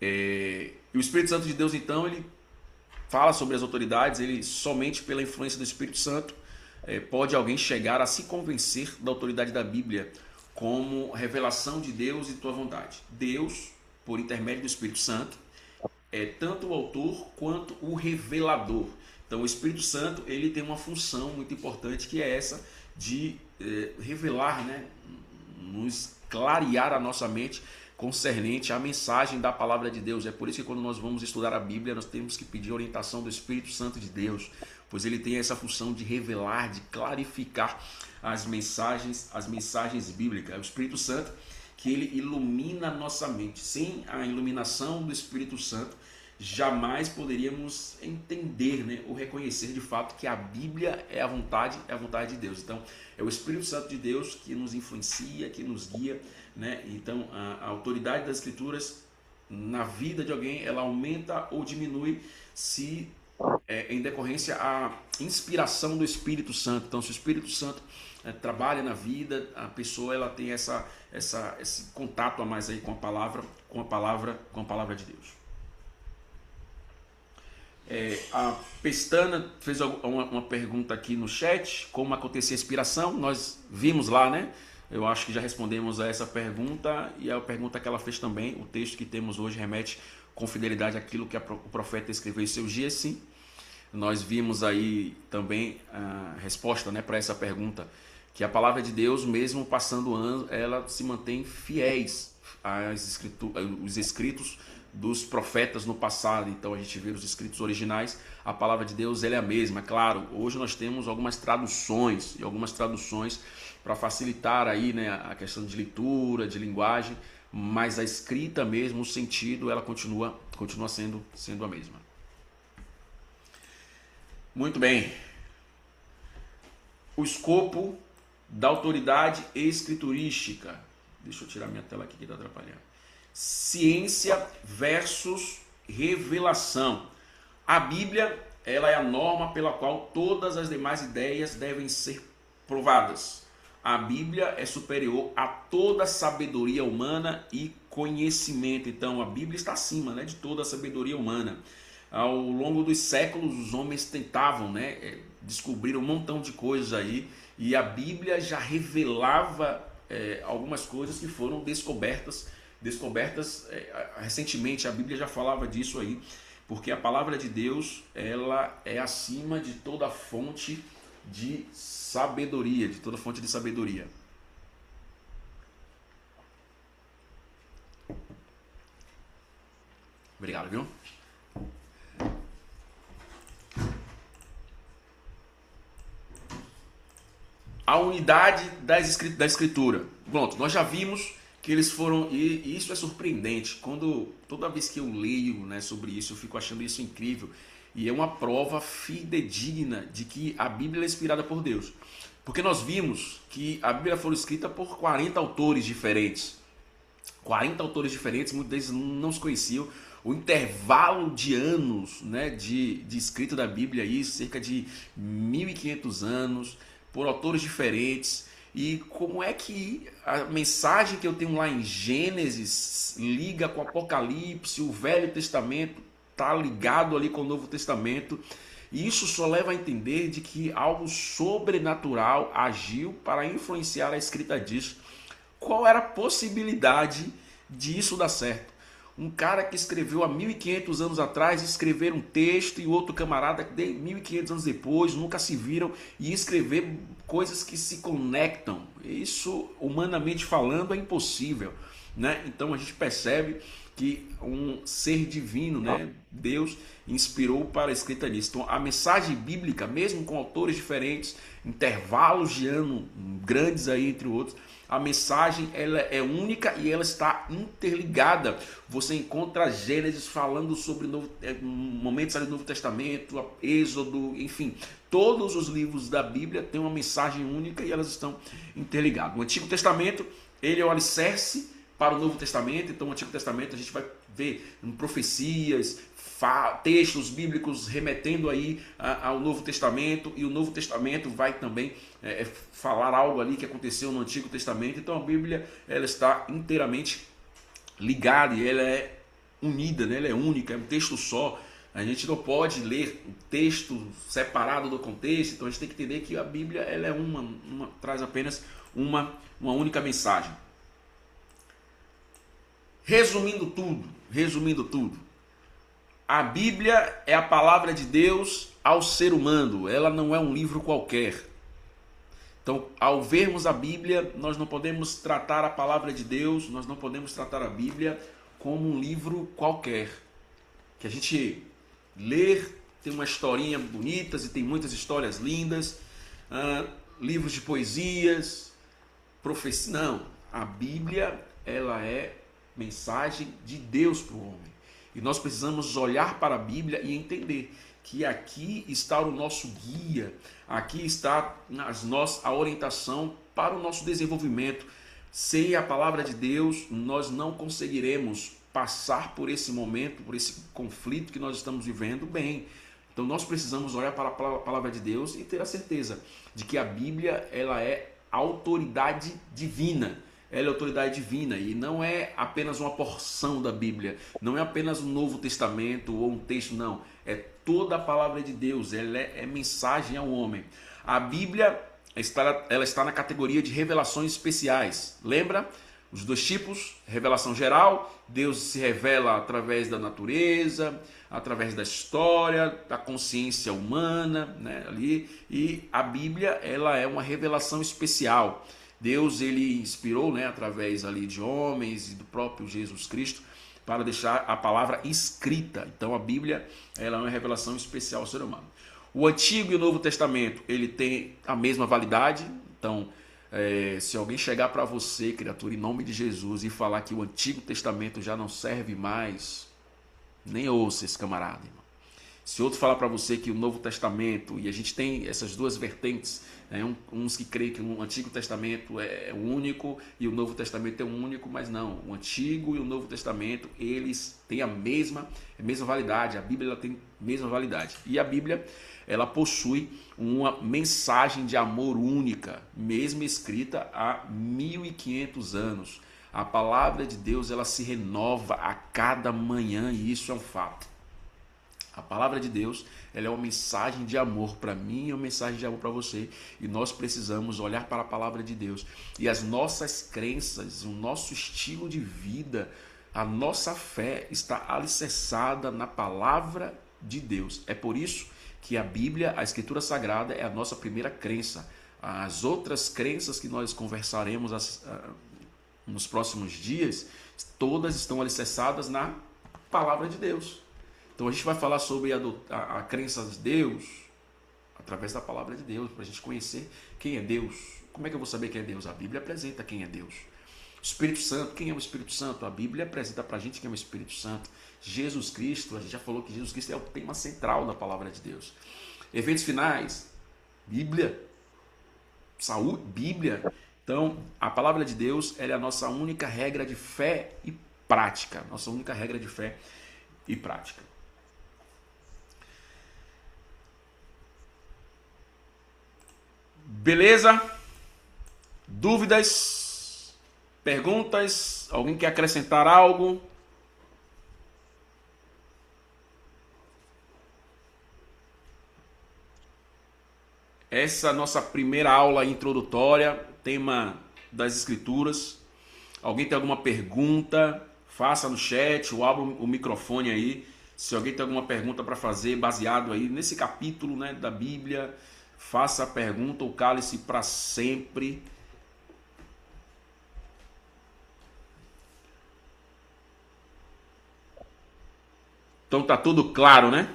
E o Espírito Santo de Deus, então, ele fala sobre as autoridades. Ele, somente pela influência do Espírito Santo, pode alguém chegar a se convencer da autoridade da Bíblia como revelação de Deus e tua vontade. Deus, por intermédio do Espírito Santo, é tanto o autor quanto o revelador. Então o Espírito Santo, ele tem uma função muito importante, que é essa de revelar, né, nos clarear a nossa mente concernente à mensagem da palavra de Deus. É por isso que quando nós vamos estudar a Bíblia, nós temos que pedir a orientação do Espírito Santo de Deus, pois ele tem essa função de revelar, de clarificar as mensagens bíblicas. É o Espírito Santo que ele ilumina a nossa mente. Sem a iluminação do Espírito Santo, jamais poderíamos entender, né, ou reconhecer de fato que a Bíblia é a vontade de Deus. Então, é o Espírito Santo de Deus que nos influencia, que nos guia, né? Então, a autoridade das Escrituras na vida de alguém, ela aumenta ou diminui se em decorrência a inspiração do Espírito Santo. Então, se o Espírito Santo trabalha na vida, a pessoa ela tem esse contato a mais aí com a palavra de Deus. A Pestana fez uma pergunta aqui no chat, como acontecia a inspiração. Nós vimos lá, né? Eu acho que já respondemos a essa pergunta, e a pergunta que ela fez também, o texto que temos hoje remete com fidelidade àquilo que o profeta escreveu em seus dias, sim. Nós vimos aí também a resposta, né, para essa pergunta, que a palavra de Deus, mesmo passando anos, ela se mantém fiéis os escritos dos profetas no passado. Então a gente vê os escritos originais, a palavra de Deus ela é a mesma. Claro, hoje nós temos algumas traduções para facilitar aí, né, a questão de leitura, de linguagem, mas a escrita mesmo, o sentido, ela continua sendo a mesma. Muito bem. O escopo da autoridade escriturística. Deixa eu tirar minha tela aqui que está atrapalhando. Ciência versus revelação. A Bíblia, ela é a norma pela qual todas as demais ideias devem ser provadas. A Bíblia é superior a toda sabedoria humana e conhecimento. Então, a Bíblia está acima, né, de toda a sabedoria humana. Ao longo dos séculos, os homens tentavam, né, descobrir um montão de coisas aí, e a Bíblia já revelava algumas coisas que foram descobertas recentemente. A Bíblia já falava disso aí, porque a palavra de Deus, ela é acima de toda fonte de sabedoria, Obrigado, viu? A unidade da escritura. Pronto, nós já vimos que eles foram, e isso é surpreendente, toda vez que eu leio, né, sobre isso, eu fico achando isso incrível, e é uma prova fidedigna de que a Bíblia é inspirada por Deus. Porque nós vimos que a Bíblia foi escrita por 40 autores diferentes. 40 autores diferentes, muitos deles não se conheciam. O intervalo de anos, né, de escrita da Bíblia, aí, cerca de 1.500 anos, por autores diferentes. E como é que a mensagem que eu tenho lá em Gênesis liga com o Apocalipse, o Velho Testamento está ligado ali com o Novo Testamento? E isso só leva a entender de que algo sobrenatural agiu para influenciar a escrita disso. Qual era a possibilidade disso dar certo? Um cara que escreveu há 1.500 anos atrás, escrever um texto, e outro camarada que 1.500 anos depois nunca se viram, e escrever coisas que se conectam. Isso, humanamente falando, é impossível, né? Então a gente percebe que um ser divino, né, Deus, inspirou para a escrita disso. Então a mensagem bíblica, mesmo com autores diferentes, intervalos de ano grandes aí entre outros, a mensagem ela é única e ela está interligada. Você encontra Gênesis falando sobre momentos ali do Novo Testamento, Êxodo, enfim. Todos os livros da Bíblia têm uma mensagem única e elas estão interligadas. O Antigo Testamento, ele é o alicerce para o Novo Testamento. Então, o Antigo Testamento a gente vai ver profecias, textos bíblicos remetendo aí ao Novo Testamento, e o Novo Testamento vai também falar algo ali que aconteceu no Antigo Testamento. Então a Bíblia ela está inteiramente ligada e ela é unida, né? Ela é única, é um texto só. A gente não pode ler um texto separado do contexto. Então a gente tem que entender que a Bíblia ela é traz apenas uma única mensagem. Resumindo tudo, a Bíblia é a palavra de Deus ao ser humano. Ela não é um livro qualquer. Então, ao vermos a Bíblia, nós não podemos tratar a palavra de Deus, nós não podemos tratar a Bíblia como um livro qualquer. Que a gente lê, tem uma historinha bonitas e tem muitas histórias lindas, livros de poesias, profecia. Não, a Bíblia ela é mensagem de Deus para o homem. E nós precisamos olhar para a Bíblia e entender que aqui está o nosso guia, aqui está a orientação para o nosso desenvolvimento. Sem a palavra de Deus, nós não conseguiremos passar por esse momento, por esse conflito que nós estamos vivendo bem. Então nós precisamos olhar para a palavra de Deus e ter a certeza de que a Bíblia ela é autoridade divina. Ela é autoridade divina e não é apenas uma porção da Bíblia, não é apenas o Novo Testamento ou um texto, não. É toda a palavra de Deus, ela é mensagem ao homem. A Bíblia ela está na categoria de revelações especiais. Lembra? Os dois tipos, revelação geral, Deus se revela através da natureza, através da história, da consciência humana, né, ali, e a Bíblia ela é uma revelação especial. Deus ele inspirou, né, através ali de homens e do próprio Jesus Cristo para deixar a palavra escrita. Então a Bíblia ela é uma revelação especial ao ser humano. O Antigo e o Novo Testamento ele tem a mesma validade. Então se alguém chegar para você, criatura, em nome de Jesus e falar que o Antigo Testamento já não serve mais, nem ouça esse camarada, irmão. Se outro falar para você que o Novo Testamento, e a gente tem essas duas vertentes, né? Uns que creem que o Antigo Testamento é único e o Novo Testamento é único, mas não. O Antigo e o Novo Testamento, eles têm a mesma validade. A Bíblia ela tem a mesma validade. E a Bíblia, ela possui uma mensagem de amor única, mesmo escrita há 1500 anos. A palavra de Deus, ela se renova a cada manhã e isso é um fato. A palavra de Deus, ela é uma mensagem de amor para mim e uma mensagem de amor para você. E nós precisamos olhar para a palavra de Deus. E as nossas crenças, o nosso estilo de vida, a nossa fé está alicerçada na palavra de Deus. É por isso que a Bíblia, a Escritura Sagrada, é a nossa primeira crença. As outras crenças que nós conversaremos nos próximos dias, todas estão alicerçadas na palavra de Deus. Então a gente vai falar sobre a crença de Deus através da palavra de Deus, para a gente conhecer quem é Deus. Como é que eu vou saber quem é Deus? A Bíblia apresenta quem é Deus. O Espírito Santo, quem é o Espírito Santo? A Bíblia apresenta para a gente quem é o Espírito Santo. Jesus Cristo, a gente já falou que Jesus Cristo é o tema central da palavra de Deus. Eventos finais, Bíblia. Saúde, Bíblia. Então, a palavra de Deus ela é a nossa única regra de fé e prática. Nossa única regra de fé e prática. Beleza? Dúvidas? Perguntas? Alguém quer acrescentar algo? Essa é a nossa primeira aula introdutória, tema das Escrituras. Alguém tem alguma pergunta? Faça no chat ou abra o microfone aí. Se alguém tem alguma pergunta para fazer baseado aí nesse capítulo, né, da Bíblia, faça a pergunta ou cale-se para sempre. Então tá tudo claro, né?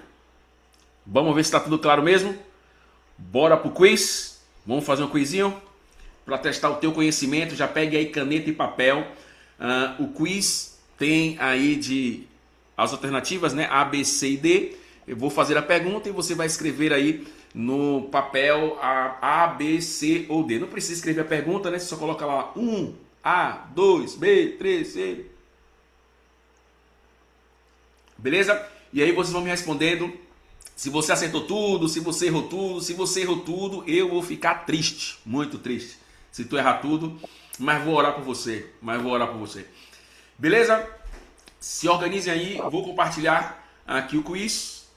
Vamos ver se está tudo claro mesmo? Bora pro quiz? Vamos fazer um quizinho? Para testar o teu conhecimento, já pegue aí caneta e papel. O quiz tem aí as alternativas, né? A, B, C e D. Eu vou fazer a pergunta e você vai escrever aí no papel A, B, C ou D. Não precisa escrever a pergunta, né? Você só coloca lá 1, A, 2, B, 3, C. Beleza? E aí vocês vão me respondendo se você acertou tudo, se você errou tudo. Se você errou tudo, eu vou ficar triste, muito triste, se tu errar tudo, mas vou orar por você, Beleza? Se organizem aí, vou compartilhar aqui o quiz.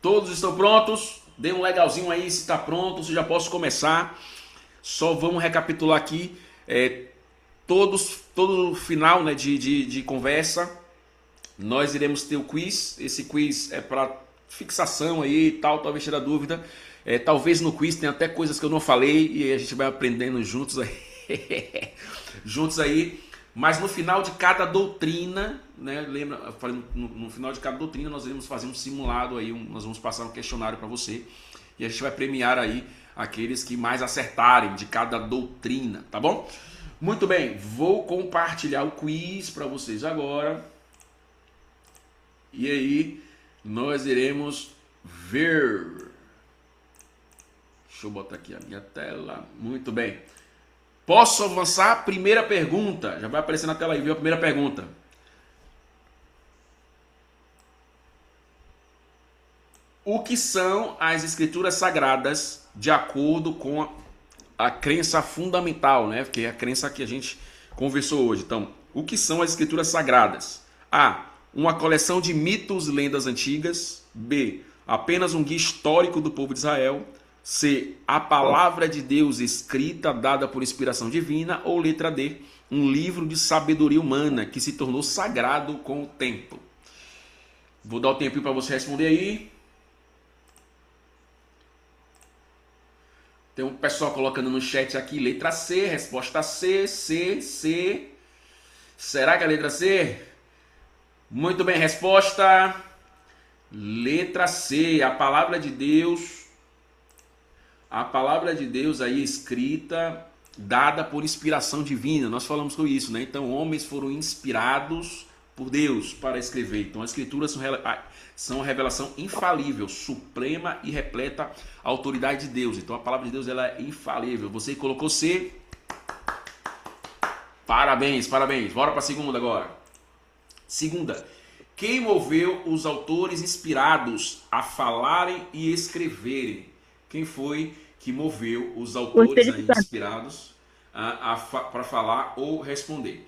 Todos estão prontos? Dê um legalzinho aí se está pronto, se já posso começar. Só vamos recapitular aqui todo final, né, de conversa. Nós iremos ter o quiz. Esse quiz é para fixação aí e tal, talvez tirar dúvida. Talvez no quiz tenha até coisas que eu não falei e a gente vai aprendendo juntos aí. juntos aí. Mas no final de cada doutrina, né, lembra, eu falei, no final de cada doutrina nós iremos fazer um simulado aí, nós vamos passar um questionário para você e a gente vai premiar aí aqueles que mais acertarem de cada doutrina, tá bom? Muito bem, vou compartilhar o quiz para vocês agora. E aí, nós iremos ver. Deixa eu botar aqui a minha tela. Muito bem. Posso avançar? Primeira pergunta. Já vai aparecer na tela aí, viu? A primeira pergunta. O que são as escrituras sagradas de acordo com a crença fundamental, né? Que é a crença que a gente conversou hoje. Então, o que são as escrituras sagradas? A. Uma coleção de mitos e lendas antigas. B. Apenas um guia histórico do povo de Israel. C. A palavra de Deus escrita, dada por inspiração divina. Ou letra D. Um livro de sabedoria humana que se tornou sagrado com o tempo. Vou dar o tempinho para você responder aí. Tem um pessoal colocando no chat aqui, letra C, resposta C, C, C. Será que é a letra C? Muito bem, resposta letra C, a palavra de Deus aí escrita, dada por inspiração divina. Nós falamos com isso, né? Então, homens foram inspirados por Deus para escrever. Então, as escrituras são a revelação infalível, suprema e repleta a autoridade de Deus. Então, a palavra de Deus ela é infalível. Você colocou C. Parabéns, parabéns. Bora para a segunda agora. Segunda. Quem moveu os autores inspirados a falarem e escreverem? Quem foi que moveu os autores aí inspirados para falar ou responder?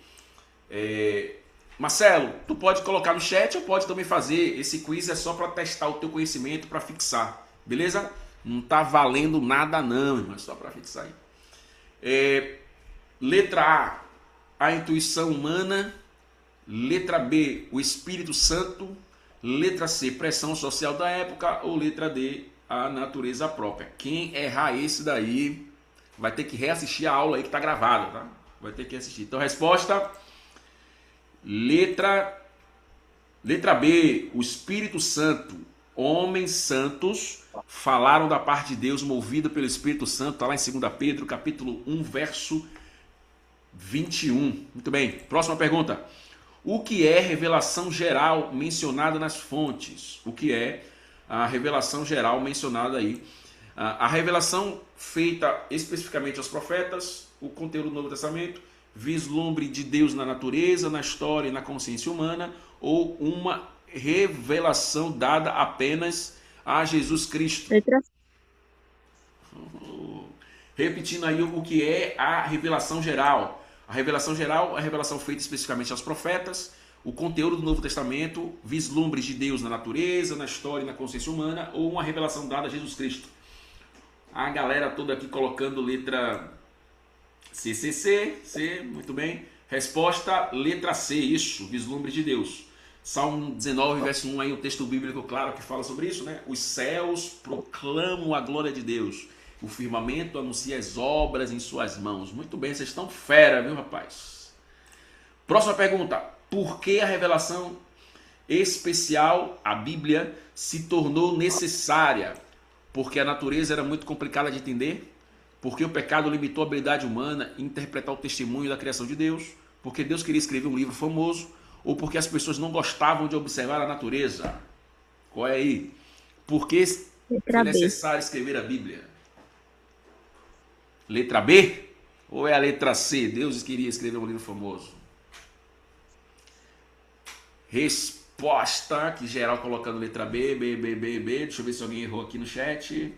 Marcelo, tu pode colocar no chat ou pode também fazer. Esse quiz é só para testar o teu conhecimento, para fixar, beleza? Não tá valendo nada não, irmão, é só para fixar aí. Letra A intuição humana. Letra B, o Espírito Santo. Letra C, pressão social da época. Ou letra D, a natureza própria. Quem errar esse daí vai ter que reassistir a aula aí que tá gravada, tá? Vai ter que assistir. Então, resposta... Letra B, o Espírito Santo. Homens santos falaram da parte de Deus, movido pelo Espírito Santo. Está lá em 2 Pedro, capítulo 1, verso 21. Muito bem, próxima pergunta. O que é revelação geral mencionada nas fontes? O que é a revelação geral mencionada aí? A revelação feita especificamente aos profetas, o conteúdo do Novo Testamento, vislumbre de Deus na natureza, na história e na consciência humana, ou uma revelação dada apenas a Jesus Cristo? Repetindo aí o que é a revelação geral. A revelação geral é a revelação feita especificamente aos profetas, o conteúdo do Novo Testamento, vislumbres de Deus na natureza, na história e na consciência humana, ou uma revelação dada a Jesus Cristo. A galera toda aqui colocando letra C, muito bem. Resposta, letra C, isso, vislumbre de Deus. Salmo 19, verso 1, aí o texto bíblico claro que fala sobre isso, né? Os céus proclamam a glória de Deus. O firmamento anuncia as obras em suas mãos. Muito bem, vocês estão fera, viu, rapaz? Próxima pergunta. Por que a revelação especial, a Bíblia, se tornou necessária? Porque a natureza era muito complicada de entender? Porque o pecado limitou a habilidade humana em interpretar o testemunho da criação de Deus? Porque Deus queria escrever um livro famoso? Ou porque as pessoas não gostavam de observar a natureza? Qual é aí? Por que foi necessário escrever a Bíblia? Letra B? Ou é a letra C? Deus queria escrever um livro famoso. Resposta, que geral colocando letra B, B. Deixa eu ver se alguém errou aqui no chat.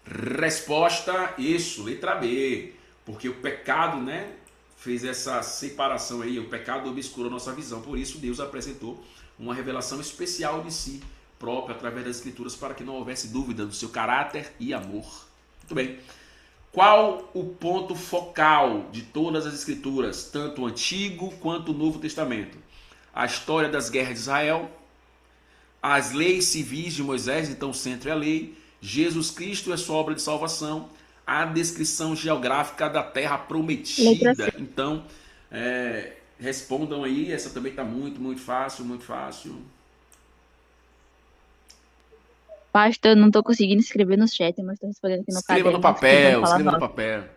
Resposta, isso, letra B. Porque o pecado, né, fez essa separação aí, o pecado obscurou nossa visão. Por isso Deus apresentou uma revelação especial de si própria através das escrituras para que não houvesse dúvida do seu caráter e amor. Muito bem. Qual o ponto focal de todas as escrituras, tanto o Antigo quanto o Novo Testamento? A história das guerras de Israel, as leis civis de Moisés, então o centro é a lei, Jesus Cristo é sua obra de salvação, a descrição geográfica da terra prometida. Então, respondam aí, essa também está muito fácil, muito fácil. Pastor, eu não estou conseguindo escrever no chat, mas estou respondendo aqui no caderno. Escreva no papel.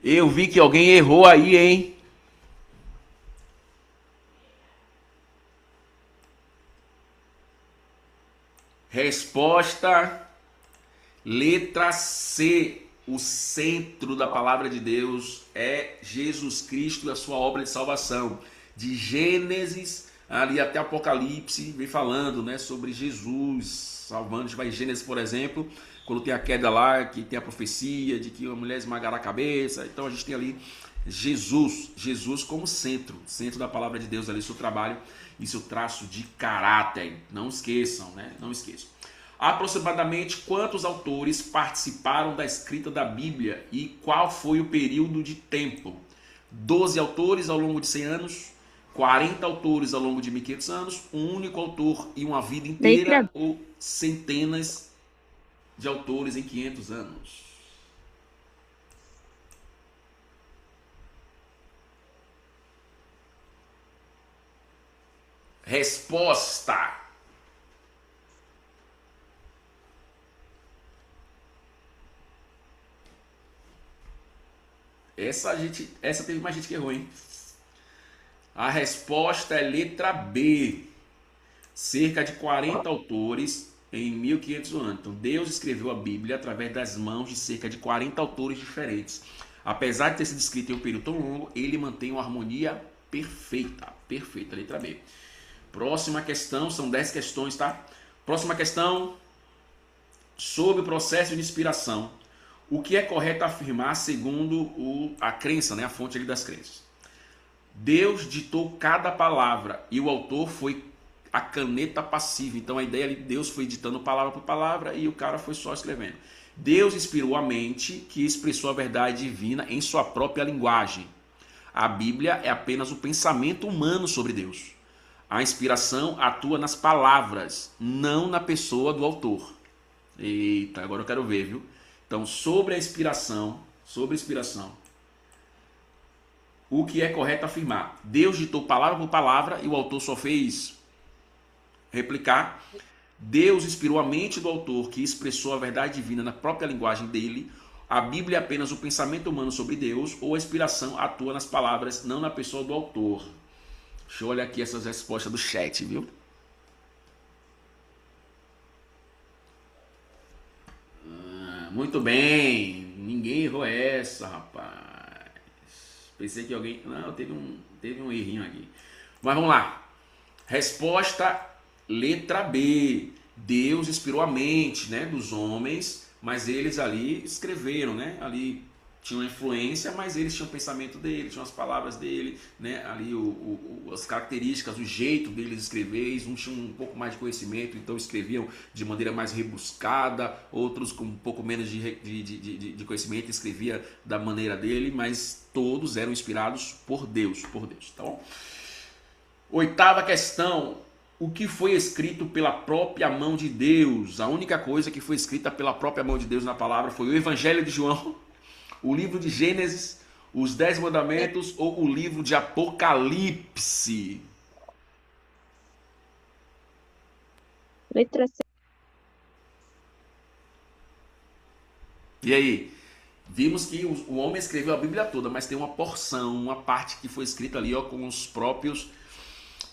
Eu vi que alguém errou aí, hein? Resposta, letra C. O centro da palavra de Deus é Jesus Cristo e a sua obra de salvação. De Gênesis ali até Apocalipse, vem falando, né, sobre Jesus salvando. A gente vai em Gênesis, por exemplo, quando tem a queda lá, que tem a profecia de que uma mulher esmagará a cabeça. Então a gente tem ali Jesus como centro da palavra de Deus ali, seu trabalho e seu traço de caráter. Não esqueçam, né? Não esqueçam. Aproximadamente quantos autores participaram da escrita da Bíblia e qual foi o período de tempo? 12 autores ao longo de 100 anos, 40 autores ao longo de 1500 anos, um único autor e uma vida Letra inteira ou centenas de autores em 500 anos? Resposta. Essa teve mais gente que errou, hein? A resposta é letra B. Cerca de 40 autores em 1500 anos. Então, Deus escreveu a Bíblia através das mãos de cerca de 40 autores diferentes. Apesar de ter sido escrito em um período tão longo, ele mantém uma harmonia perfeita. Perfeita, letra B. Próxima questão, são 10 questões, tá? Próxima questão, sobre o processo de inspiração. O que é correto afirmar segundo a crença, né? A fonte ali das crenças. Deus ditou cada palavra e o autor foi a caneta passiva. Então a ideia ali, Deus foi ditando palavra por palavra e o cara foi só escrevendo. Deus inspirou a mente que expressou a verdade divina em sua própria linguagem. A Bíblia é apenas o pensamento humano sobre Deus. A inspiração atua nas palavras, não na pessoa do autor. Eita, agora eu quero ver, viu? Então, sobre a inspiração, o que é correto afirmar? Deus ditou palavra por palavra e o autor só fez replicar. Deus inspirou a mente do autor, que expressou a verdade divina na própria linguagem dele. A Bíblia é apenas o pensamento humano sobre Deus, ou a inspiração atua nas palavras, não na pessoa do autor. Deixa eu olhar aqui essas respostas do chat, viu? Muito bem. Ninguém errou essa, rapaz. Pensei que alguém... Não, teve um errinho aqui. Mas vamos lá. Resposta letra B. Deus inspirou a mente, né, dos homens, mas eles ali escreveram, né? Ali tinham influência, mas eles tinham o pensamento dele, tinham as palavras dele, né? Ali as características, o jeito deles escrever. Uns tinham um pouco mais de conhecimento, então escreviam de maneira mais rebuscada, outros com um pouco menos de conhecimento escrevia da maneira dele, mas todos eram inspirados por Deus, tá bom? Oitava questão. O que foi escrito pela própria mão de Deus? A única coisa que foi escrita pela própria mão de Deus na palavra foi o Evangelho de João, o livro de Gênesis, os 10 mandamentos ou o livro de Apocalipse? letra C. E aí? Vimos que o homem escreveu a Bíblia toda, mas tem uma porção, uma parte que foi escrita ali, ó, com os próprios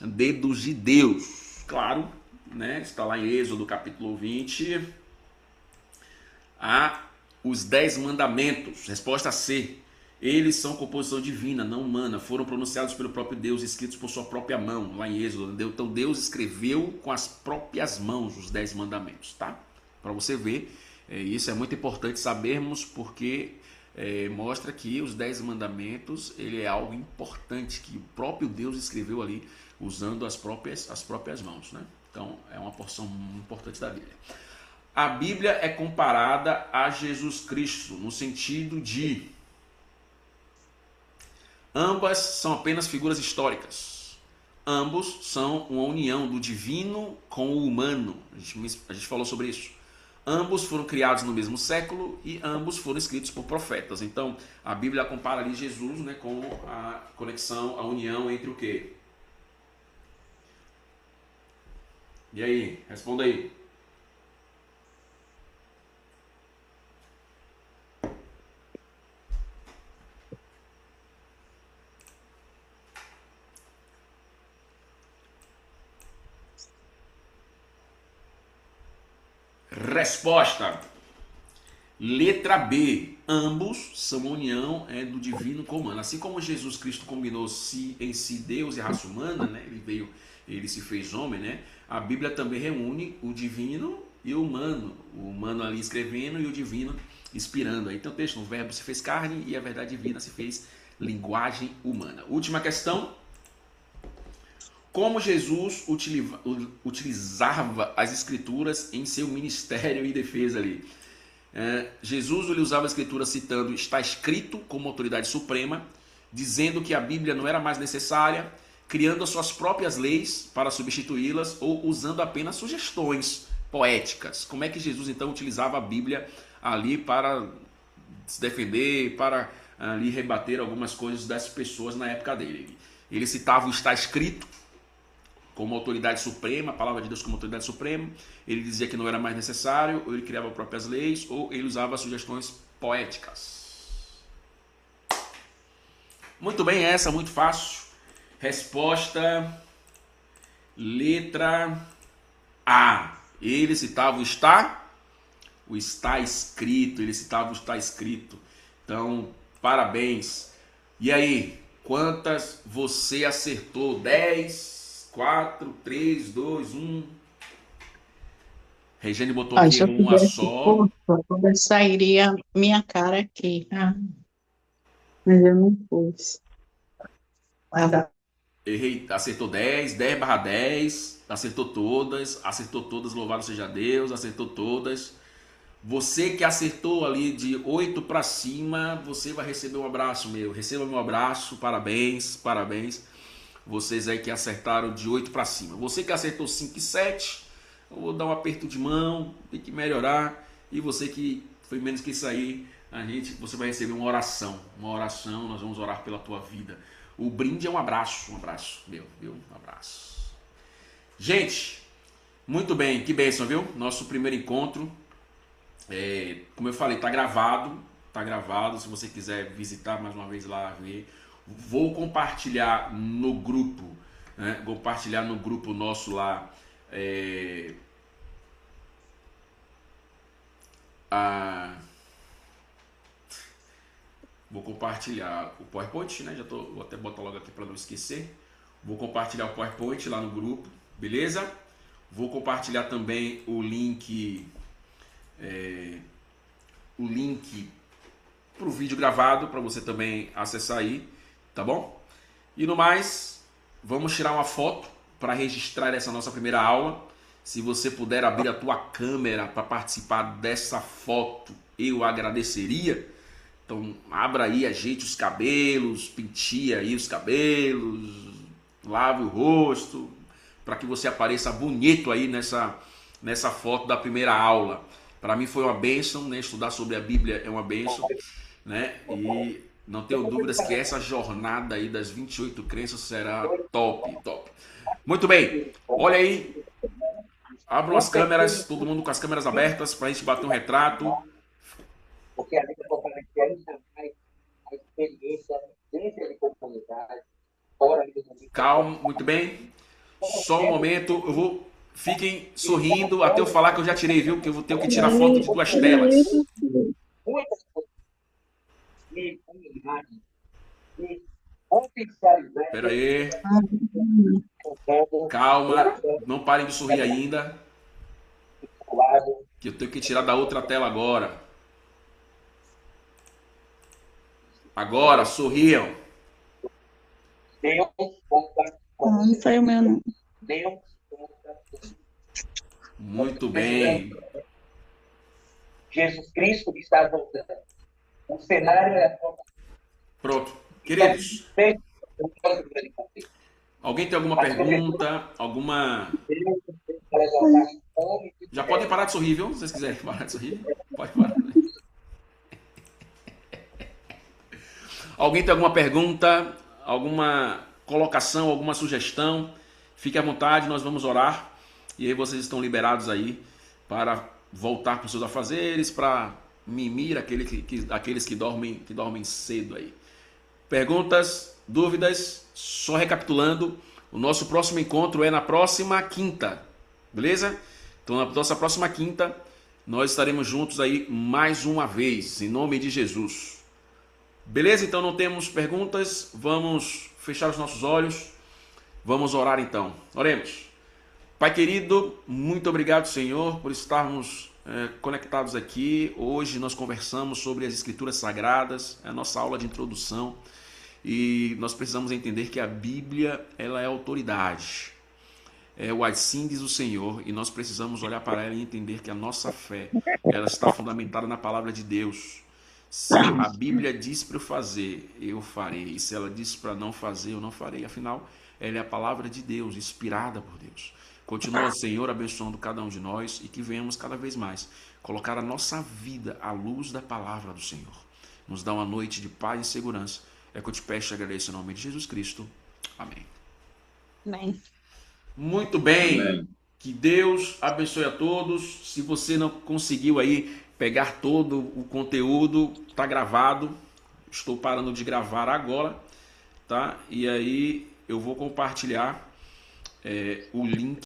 dedos de Deus. Claro, né? Está lá em Êxodo capítulo 20. Os 10 mandamentos. Resposta C. Eles são composição divina, não humana. Foram pronunciados pelo próprio Deus, escritos por sua própria mão, lá em Êxodo. Então Deus escreveu com as próprias mãos os 10 mandamentos, tá? Para você ver, isso é muito importante sabermos, porque mostra que os 10 mandamentos, ele é algo importante, que o próprio Deus escreveu ali, usando as próprias mãos, né? Então é uma porção importante da Bíblia. A Bíblia é comparada a Jesus Cristo, no sentido de ambas são apenas figuras históricas. Ambos são uma união do divino com o humano. A gente falou sobre isso. Ambos foram criados no mesmo século e ambos foram escritos por profetas. Então, a Bíblia compara ali Jesus, né, com a conexão, a união entre o quê? E aí? Responda aí. Resposta. Letra B. Ambos são uma união do divino com o humano. Assim como Jesus Cristo combinou em si Deus e a raça humana, né? Ele se fez homem, né? A Bíblia também reúne o divino e o humano ali escrevendo e o divino inspirando. Aí então o texto, o verbo se fez carne e a verdade divina se fez linguagem humana. Última questão. Como Jesus utilizava as escrituras em seu ministério e defesa ali? Jesus ele usava a escritura citando está escrito como autoridade suprema, dizendo que a Bíblia não era mais necessária, criando as suas próprias leis para substituí-las ou usando apenas sugestões poéticas. Como é que Jesus então utilizava a Bíblia ali para se defender, para ali rebater algumas coisas das pessoas na época dele? Ele citava o está escrito como autoridade suprema, a palavra de Deus como autoridade suprema. Ele dizia que não era mais necessário, ou ele criava próprias leis, ou ele usava sugestões poéticas. Muito bem, essa muito fácil. Resposta, letra A. Ele citava o está escrito, ele citava o está escrito. Então, parabéns. E aí, quantas você acertou? 10? 4, 3, 2, 1. Regiane botou aqui Se eu uma fizesse só. força, sairia minha cara aqui. Mas eu não pus. Errei, acertou 10, 10/10. Acertou todas, louvado seja Deus, acertou todas. Você que acertou ali de 8 para cima, você vai receber um abraço meu. Receba meu abraço, parabéns, parabéns. Vocês aí que acertaram de 8 para cima. Você que acertou 5 e 7, eu vou dar um aperto de mão, tem que melhorar. E você que foi menos que isso aí, você vai receber uma oração. Uma oração, nós vamos orar pela tua vida. O brinde é um abraço meu, viu? Um abraço. Gente, muito bem, que bênção, viu? Nosso primeiro encontro, como eu falei, tá gravado. Se você quiser visitar mais uma vez lá, ver. Vou compartilhar no grupo, né? Vou compartilhar no grupo nosso lá vou compartilhar o PowerPoint, né? Vou até botar logo aqui para não esquecer. Vou compartilhar o PowerPoint lá no grupo, beleza? Vou compartilhar também o link para o vídeo gravado para você também acessar aí. Tá bom? E no mais, vamos tirar uma foto para registrar essa nossa primeira aula. Se você puder abrir a tua câmera para participar dessa foto, eu agradeceria. Então, abra aí, ajeite os cabelos, penteie aí os cabelos, lave o rosto, para que você apareça bonito aí nessa foto da primeira aula. Para mim foi uma bênção, né? Estudar sobre a Bíblia é uma bênção, né? E não tenho dúvidas que essa jornada aí das 28 crenças será top, top. Muito bem, olha aí, abram as câmeras, todo mundo com as câmeras abertas para a gente bater um retrato. Porque ali eu compartilhar ainda mais a experiência dentro da comunidade, fora do mundo. Calma, muito bem. Só um momento, fiquem sorrindo até eu falar que eu já tirei, viu? Porque eu vou ter que tirar foto de 2 telas. Muitas coisas. E comunidade. E oficializar. Espera aí. Calma, não parem de sorrir ainda. Que eu tenho que tirar da outra tela agora. Agora, sorriam. Não foi o meu, não. Muito bem. Jesus Cristo está voltando. O cenário é... Pronto. Queridos, alguém tem alguma pergunta? Já podem parar de sorrir, viu? Se vocês quiserem parar de sorrir, pode parar. Alguém tem alguma pergunta, alguma colocação, alguma sugestão? Fique à vontade, nós vamos orar. E aí vocês estão liberados aí para voltar para os seus afazeres, para mimir aqueles que dormem cedo aí. Perguntas, dúvidas? Só recapitulando, o nosso próximo encontro é na próxima quinta, beleza? Então na nossa próxima quinta nós estaremos juntos aí mais uma vez, em nome de Jesus. Beleza? Então não temos perguntas, vamos fechar os nossos olhos, vamos orar então. Oremos. Pai querido, muito obrigado, Senhor, por estarmos conectados aqui. Hoje nós conversamos sobre as Escrituras Sagradas, é a nossa aula de introdução, e nós precisamos entender que a Bíblia, ela é autoridade. É o assim diz o Senhor, e nós precisamos olhar para ela e entender que a nossa fé, ela está fundamentada na palavra de Deus. Se a Bíblia diz para eu fazer, eu farei, e se ela diz para não fazer, eu não farei. Afinal, ela é a palavra de Deus, inspirada por Deus. Continua, Senhor, abençoando cada um de nós e que venhamos cada vez mais colocar a nossa vida à luz da palavra do Senhor. Nos dá uma noite de paz e segurança. É que eu te peço e agradeço em nome de Jesus Cristo. Amém. Amém. Muito bem. Amém. Que Deus abençoe a todos. Se você não conseguiu aí pegar todo o conteúdo, tá gravado. Estou parando de gravar agora, tá? E aí eu vou compartilhar o link